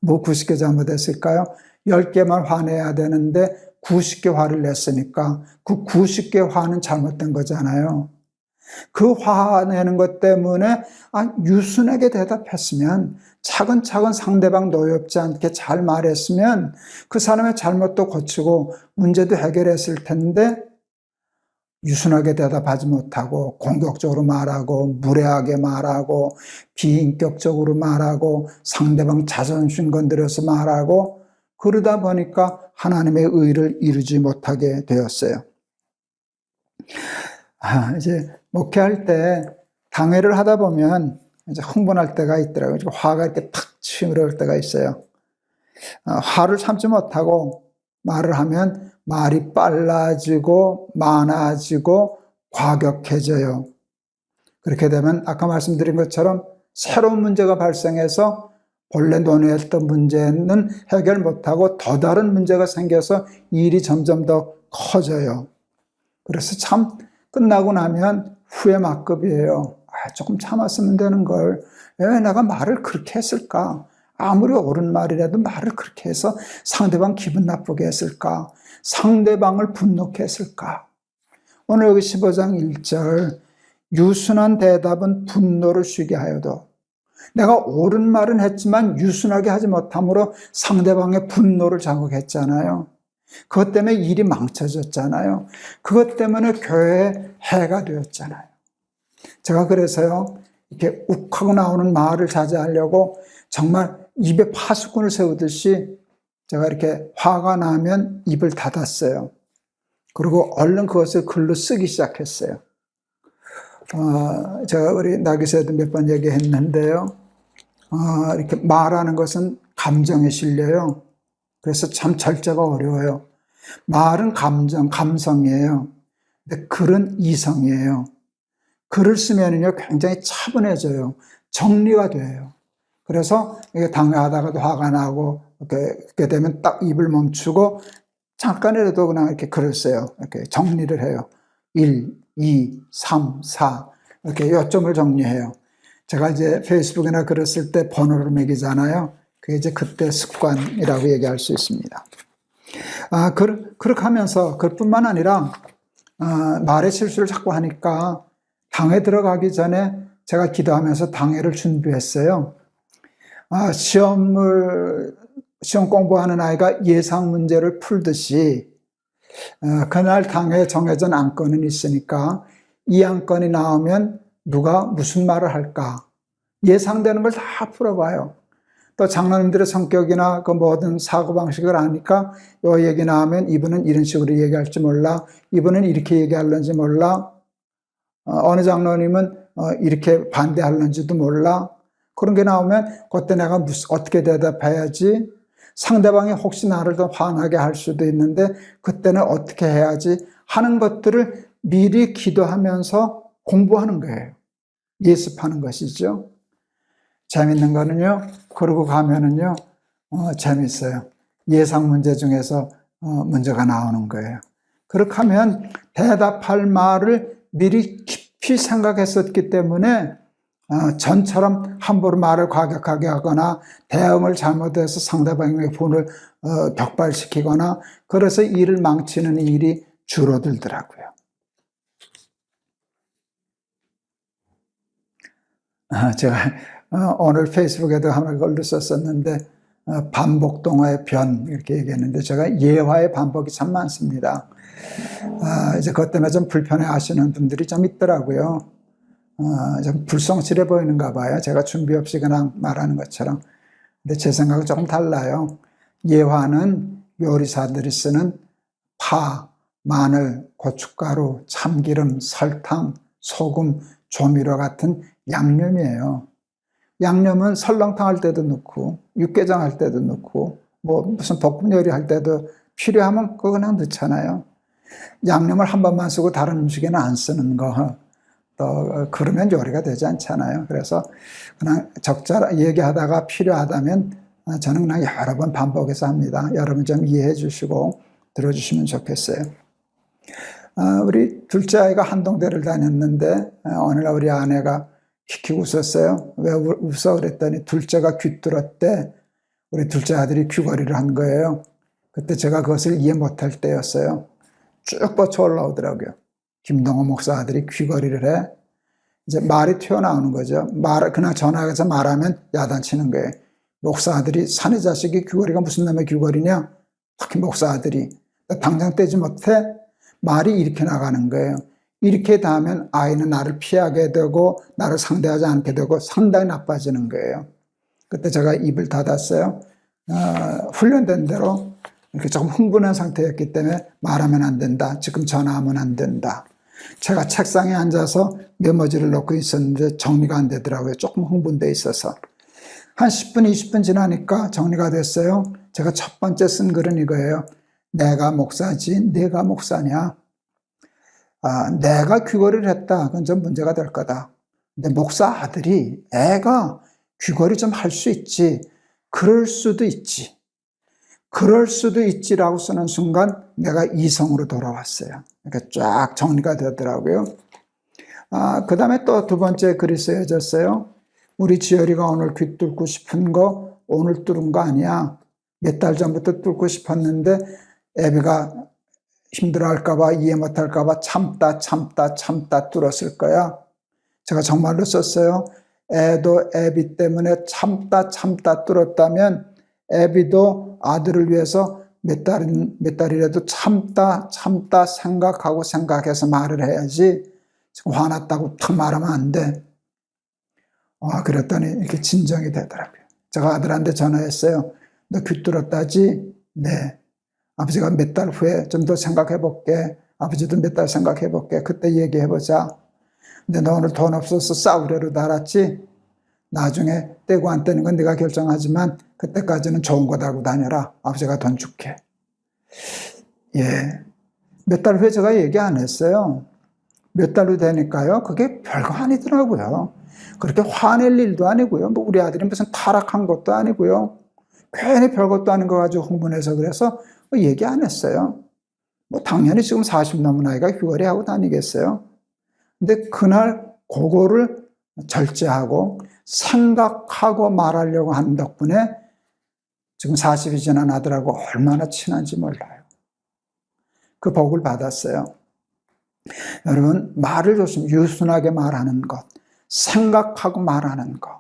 뭐 90개 잘못했을까요? 10개만 화내야 되는데 90개 화를 냈으니까 그 90개 화는 잘못된 거잖아요. 그 화내는 것 때문에 유순하게 대답했으면, 차근차근 상대방 노엽지 않게 잘 말했으면 그 사람의 잘못도 고치고 문제도 해결했을 텐데, 유순하게 대답하지 못하고 공격적으로 말하고 무례하게 말하고 비인격적으로 말하고 상대방 자존심 건드려서 말하고, 그러다 보니까 하나님의 의를 이루지 못하게 되었어요. 이제 목회할 때 강해를 하다 보면 이제 흥분할 때가 있더라고요. 화가 이렇게 탁 치밀어올 때가 있어요. 화를 참지 못하고 말을 하면 말이 빨라지고 많아지고 과격해져요. 그렇게 되면 아까 말씀드린 것처럼 새로운 문제가 발생해서 본래 논의했던 문제는 해결 못하고 더 다른 문제가 생겨서 일이 점점 더 커져요. 그래서 참 끝나고 나면 후회 막급이에요. 조금 참았으면 되는 걸 왜 내가 말을 그렇게 했을까? 아무리 옳은 말이라도 말을 그렇게 해서 상대방 기분 나쁘게 했을까? 상대방을 분노케 했을까? 오늘 여기 15장 1절, 유순한 대답은 분노를 쉬게 하여도, 내가 옳은 말은 했지만 유순하게 하지 못함으로 상대방의 분노를 자극했잖아요. 그것 때문에 일이 망쳐졌잖아요. 그것 때문에 교회에 해가 되었잖아요. 제가 그래서요, 이렇게 욱하고 나오는 말을 자제하려고 정말 입에 파수꾼을 세우듯이 제가 이렇게 화가 나면 입을 닫았어요. 그리고 얼른 그것을 글로 쓰기 시작했어요. 제가 우리 나기세도 몇 번 얘기했는데요. 이렇게 말하는 것은 감정에 실려요. 그래서 참 절제가 어려워요. 말은 감성이에요. 근데 글은 이성이에요. 글을 쓰면은요, 굉장히 차분해져요. 정리가 돼요. 그래서 이게 당회하다가도 화가 나고, 그렇게 되면 딱 입을 멈추고, 잠깐이라도 그냥 이렇게 글을 써요. 이렇게 정리를 해요. 1, 2, 3, 4. 이렇게 요점을 정리해요. 제가 이제 페이스북이나 글을 쓸 때 번호를 매기잖아요. 그게 이제 그때 습관이라고 얘기할 수 있습니다. 그렇게 하면서 그뿐만 아니라, 말의 실수를 자꾸 하니까 당회 들어가기 전에 제가 기도하면서 당회를 준비했어요. 시험 공부하는 아이가 예상 문제를 풀듯이, 그날 당회에 정해진 안건은 있으니까 이 안건이 나오면 누가 무슨 말을 할까? 예상되는 걸 다 풀어봐요. 또 장로님들의 성격이나 그 모든 사고방식을 아니까 이 얘기 나오면 이분은 이런 식으로 얘기할지 몰라. 이분은 이렇게 얘기할는지 몰라. 어느 장로님은 이렇게 반대할는지도 몰라. 그런 게 나오면 그때 내가 어떻게 대답해야지? 상대방이 혹시 나를 더 화나게 할 수도 있는데 그때는 어떻게 해야지? 하는 것들을 미리 기도하면서 공부하는 거예요. 예습하는 것이죠. 재밌는 거는요, 그러고 가면은요, 재밌어요. 예상 문제 중에서 문제가 나오는 거예요. 그렇게 하면 대답할 말을 미리 깊이 생각했었기 때문에 전처럼 함부로 말을 과격하게 하거나 대응을 잘못해서 상대방의 분을 격발시키거나 그래서 일을 망치는 일이 줄어들더라고요. 제가 오늘 페이스북에도 하나 글로 썼었는데 반복동화의 변 이렇게 얘기했는데 제가 예화의 반복이 참 많습니다. 이제 그것 때문에 좀 불편해 하시는 분들이 좀 있더라고요. 좀 불성실해 보이는가 봐요. 제가 준비 없이 그냥 말하는 것처럼. 근데 제 생각은 조금 달라요. 예화는 요리사들이 쓰는 파, 마늘, 고춧가루, 참기름, 설탕, 소금, 조미료 같은 양념이에요. 양념은 설렁탕 할 때도 넣고 육개장 할 때도 넣고 뭐 무슨 볶음 요리 할 때도 필요하면 그거 그냥 넣잖아요. 양념을 한 번만 쓰고 다른 음식에는 안 쓰는 거. 또 그러면 요리가 되지 않잖아요. 그래서 그냥 적절하게 얘기하다가 필요하다면 저는 그냥 여러 번 반복해서 합니다. 여러분 좀 이해해 주시고 들어주시면 좋겠어요. 우리 둘째 아이가 한동대를 다녔는데 어느 날 우리 아내가 킥킥 웃었어요. 왜 웃어? 그랬더니 둘째가 귀뚫었대. 우리 둘째 아들이 귀걸이를 한 거예요. 그때 제가 그것을 이해 못할 때였어요. 쭉 뻗쳐 올라오더라고요. 김동호 목사 아들이 귀걸이를 해. 이제 말이 튀어나오는 거죠. 그냥 전화해서 말하면 야단치는 거예요. 목사 아들이 사내 자식이 귀걸이가 무슨 놈의 귀걸이냐? 특히 목사 아들이. 당장 떼지 못해? 말이 이렇게 나가는 거예요. 이렇게 닿으면 아이는 나를 피하게 되고 나를 상대하지 않게 되고 상당히 나빠지는 거예요. 그때 제가 입을 닫았어요. 훈련된 대로 이렇게 조금 흥분한 상태였기 때문에 말하면 안 된다. 지금 전화하면 안 된다. 제가 책상에 앉아서 메모지를 놓고 있었는데 정리가 안 되더라고요. 조금 흥분돼 있어서. 한 10분, 20분 지나니까 정리가 됐어요. 제가 첫 번째 쓴 글은 이거예요. 내가 목사지, 내가 목사냐? 내가 귀걸이를 했다. 그건 좀 문제가 될 거다. 근데 목사 아들이 애가 귀걸이 좀 할 수 있지. 그럴 수도 있지. 그럴 수도 있지라고 쓰는 순간 내가 이성으로 돌아왔어요. 그러니까 쫙 정리가 되더라고요. 그 다음에 또 두 번째 글이 쓰여졌어요. 우리 지열이가 오늘 귀 뚫고 싶은 거 오늘 뚫은 거 아니야. 몇 달 전부터 뚫고 싶었는데 애비가 힘들어할까봐 이해 못할까봐 참다 뚫었을 거야. 제가 정말로 썼어요. 애도 애비 때문에 참다 뚫었다면 애비도 아들을 위해서 몇 달이라도 참다 생각하고 생각해서 말을 해야지 지금 화났다고 탁 말하면 안 돼. 그랬더니 이렇게 진정이 되더라고요. 제가 아들한테 전화했어요. 너 귀뚫었다지? 네. 아버지가 몇 달 후에 좀 더 생각해 볼게. 아버지도 몇 달 생각해 볼게. 그때 얘기해 보자. 근데 너 오늘 돈 없어서 싸우려고 달았지? 나중에 떼고 안 떼는 건 네가 결정하지만 그때까지는 좋은 거 달고 다녀라. 아버지가 돈 줄게. 예. 몇 달 후에 제가 얘기 안 했어요. 몇 달 후 되니까요. 그게 별거 아니더라고요. 그렇게 화낼 일도 아니고요. 뭐 우리 아들이 무슨 타락한 것도 아니고요. 괜히 별것도 아닌 거 가지고 흥분해서 그래서 얘기 안 했어요. 뭐 당연히 지금 40 넘은 아이가 휴가리 하고 다니겠어요. 근데 그날 그거를 절제하고 생각하고 말하려고 하는 덕분에 지금 40이 지난 아들하고 얼마나 친한지 몰라요. 그 복을 받았어요. 여러분, 말을 유순하게 말하는 것, 생각하고 말하는 것,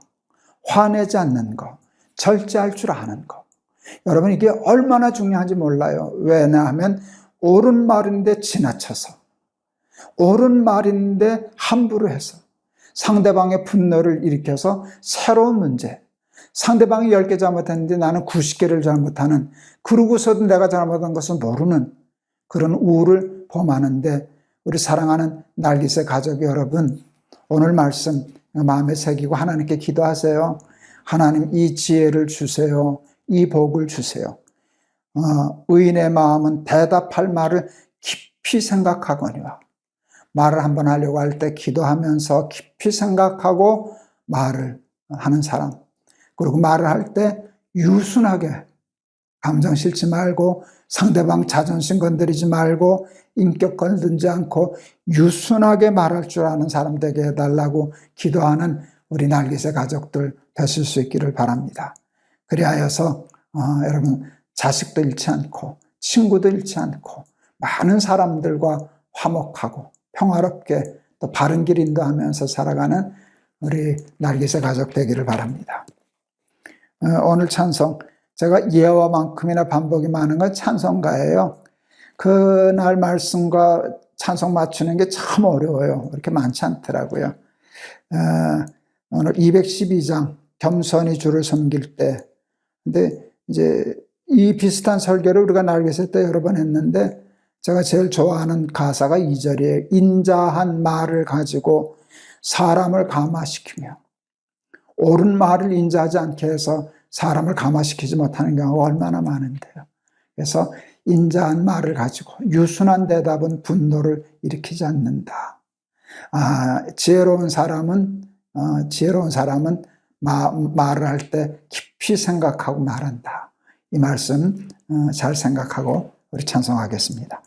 화내지 않는 것, 절제할 줄 아는 것. 여러분, 이게 얼마나 중요한지 몰라요. 왜냐하면 옳은 말인데 지나쳐서, 옳은 말인데 함부로 해서 상대방의 분노를 일으켜서 새로운 문제, 상대방이 10개 잘못했는데 나는 90개를 잘못하는, 그러고서도 내가 잘못한 것을 모르는 그런 우를 범하는데, 우리 사랑하는 날깃의 가족 여러분, 오늘 말씀 마음에 새기고 하나님께 기도하세요. 하나님, 이 지혜를 주세요. 이 복을 주세요. 의인의 마음은 대답할 말을 깊이 생각하거니와, 말을 한번 하려고 할 때 기도하면서 깊이 생각하고 말을 하는 사람, 그리고 말을 할 때 유순하게, 감정 싫지 말고 상대방 자존심 건드리지 말고 인격 건들지 않고 유순하게 말할 줄 아는 사람 되게 해달라고 기도하는 우리 날깃의 가족들 되실 수 있기를 바랍니다. 그리하여서 여러분, 자식도 잃지 않고 친구도 잃지 않고 많은 사람들과 화목하고 평화롭게 또 바른 길 인도하면서 살아가는 우리 날깃의 가족 되기를 바랍니다. 오늘 찬송, 제가 예화만큼이나 반복이 많은 건 찬송가예요. 그날 말씀과 찬송 맞추는 게 참 어려워요. 그렇게 많지 않더라고요. 오늘 212장 겸손히 주를 섬길 때, 근데 이제 이 비슷한 설교를 우리가 날깃의 때 여러 번 했는데, 제가 제일 좋아하는 가사가 2절이에요. 인자한 말을 가지고 사람을 감화시키며, 옳은 말을 인자하지 않게 해서 사람을 감화시키지 못하는 경우가 얼마나 많은데요. 그래서 인자한 말을 가지고 유순한 대답은 분노를 일으키지 않는다. 지혜로운 사람은 말을 할 때 깊이 생각하고 말한다. 이 말씀 잘 생각하고 우리 찬송하겠습니다.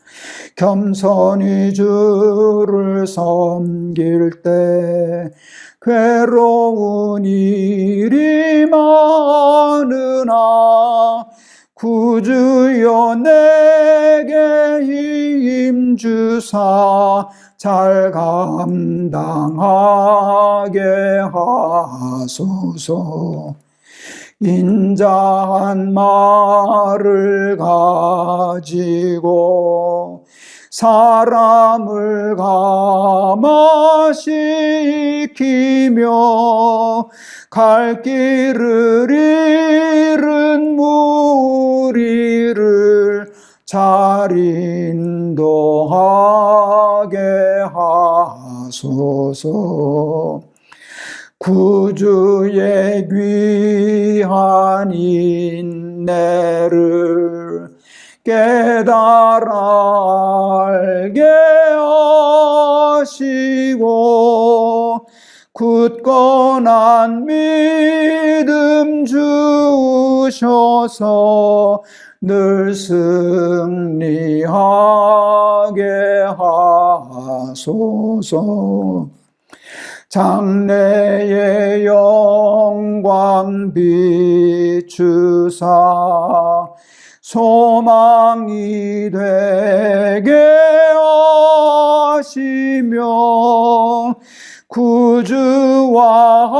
겸손히 주를 섬길 때 괴로운 일이 많으나 구주여 내게 힘 주사 잘 감당하게 하소서. 인자한 말을 가지고 사람을 감화시키며 갈 길을 잃은 무리를 잘 인도하게 하소서. 구주의 귀한 인내를 깨달아 알게 하시고 굳건한 믿음 주셔서 늘 승리하게 하소서. 장래의 영광 비추사 소망이 되게 하시며 구주와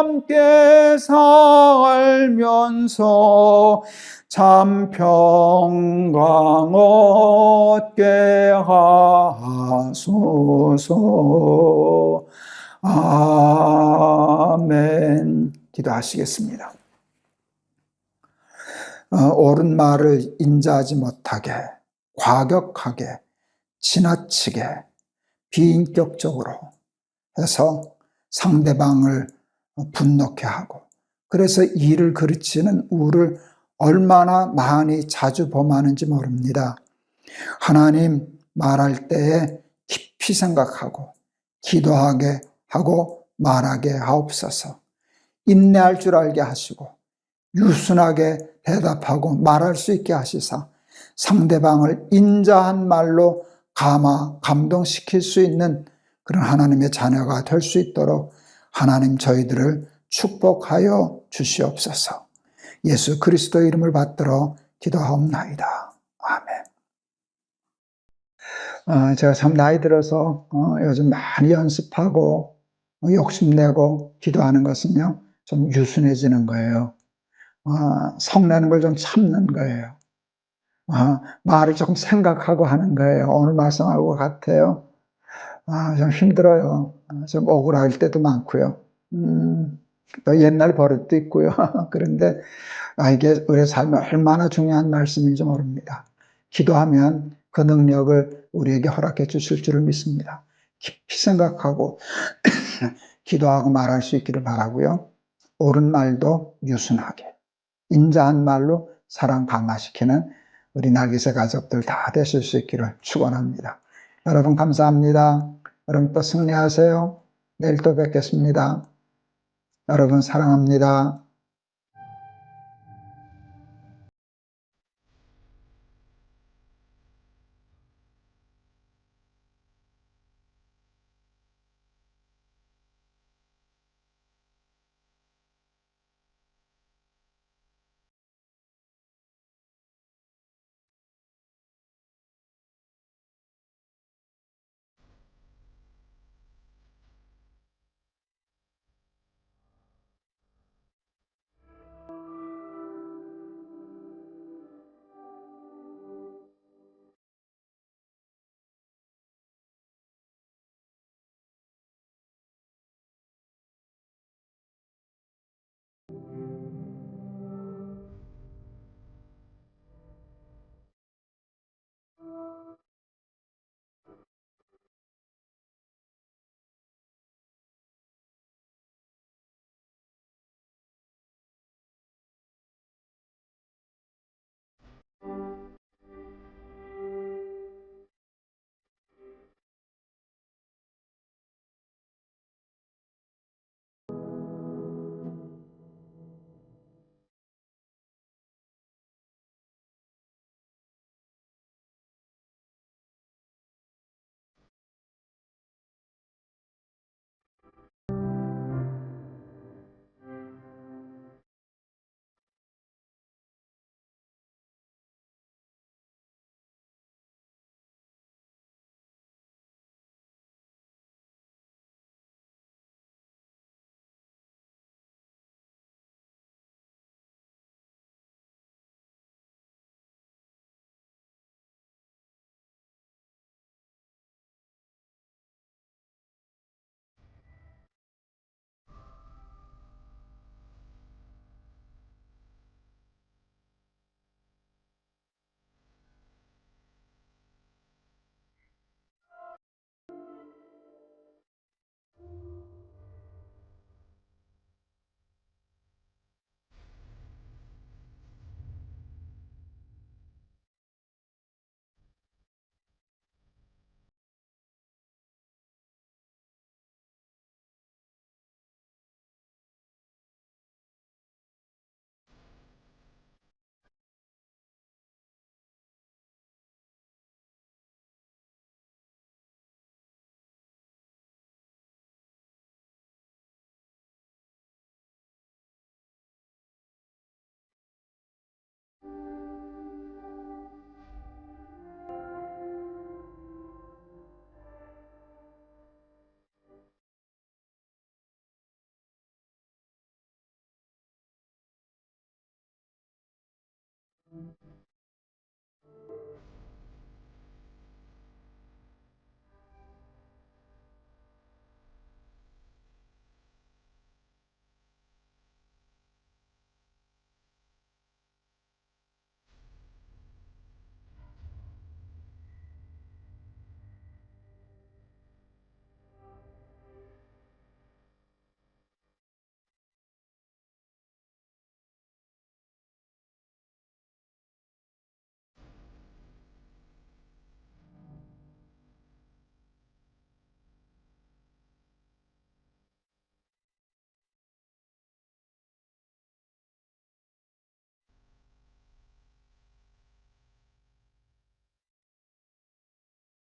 함께 살면서 참 평강 얻게 하소서. 아멘. 기도하시겠습니다. 옳은 말을 인자하지 못하게, 과격하게, 지나치게, 비인격적으로 해서 상대방을 분노케 하고, 그래서 이를 그르치는 우를 얼마나 많이 자주 범하는지 모릅니다. 하나님 말할 때에 깊이 생각하고 기도하게 하고 말하게 하옵소서. 인내할 줄 알게 하시고 유순하게 대답하고 말할 수 있게 하시사 상대방을 인자한 말로 감동시킬 수 있는 그런 하나님의 자녀가 될 수 있도록 하나님 저희들을 축복하여 주시옵소서. 예수 그리스도 이름을 받들어 기도하옵나이다. 아멘. 제가 참 나이 들어서 요즘 많이 연습하고 욕심내고 기도하는 것은요, 좀 유순해지는 거예요. 성내는 걸 좀 참는 거예요. 말을 조금 생각하고 하는 거예요. 오늘 말씀하고 같아요. 좀 힘들어요. 좀 억울할 때도 많고요. 또 옛날 버릇도 있고요. 그런데 이게 우리의 삶에 얼마나 중요한 말씀인지 모릅니다. 기도하면 그 능력을 우리에게 허락해 주실 줄을 믿습니다. 깊이 생각하고 기도하고 말할 수 있기를 바라고요. 옳은 말도 유순하게, 인자한 말로 사랑 감화시키는 우리 날개새 가족들 다 되실 수 있기를 축원합니다. 여러분 감사합니다. 여러분 또 승리하세요. 내일 또 뵙겠습니다. 여러분 사랑합니다.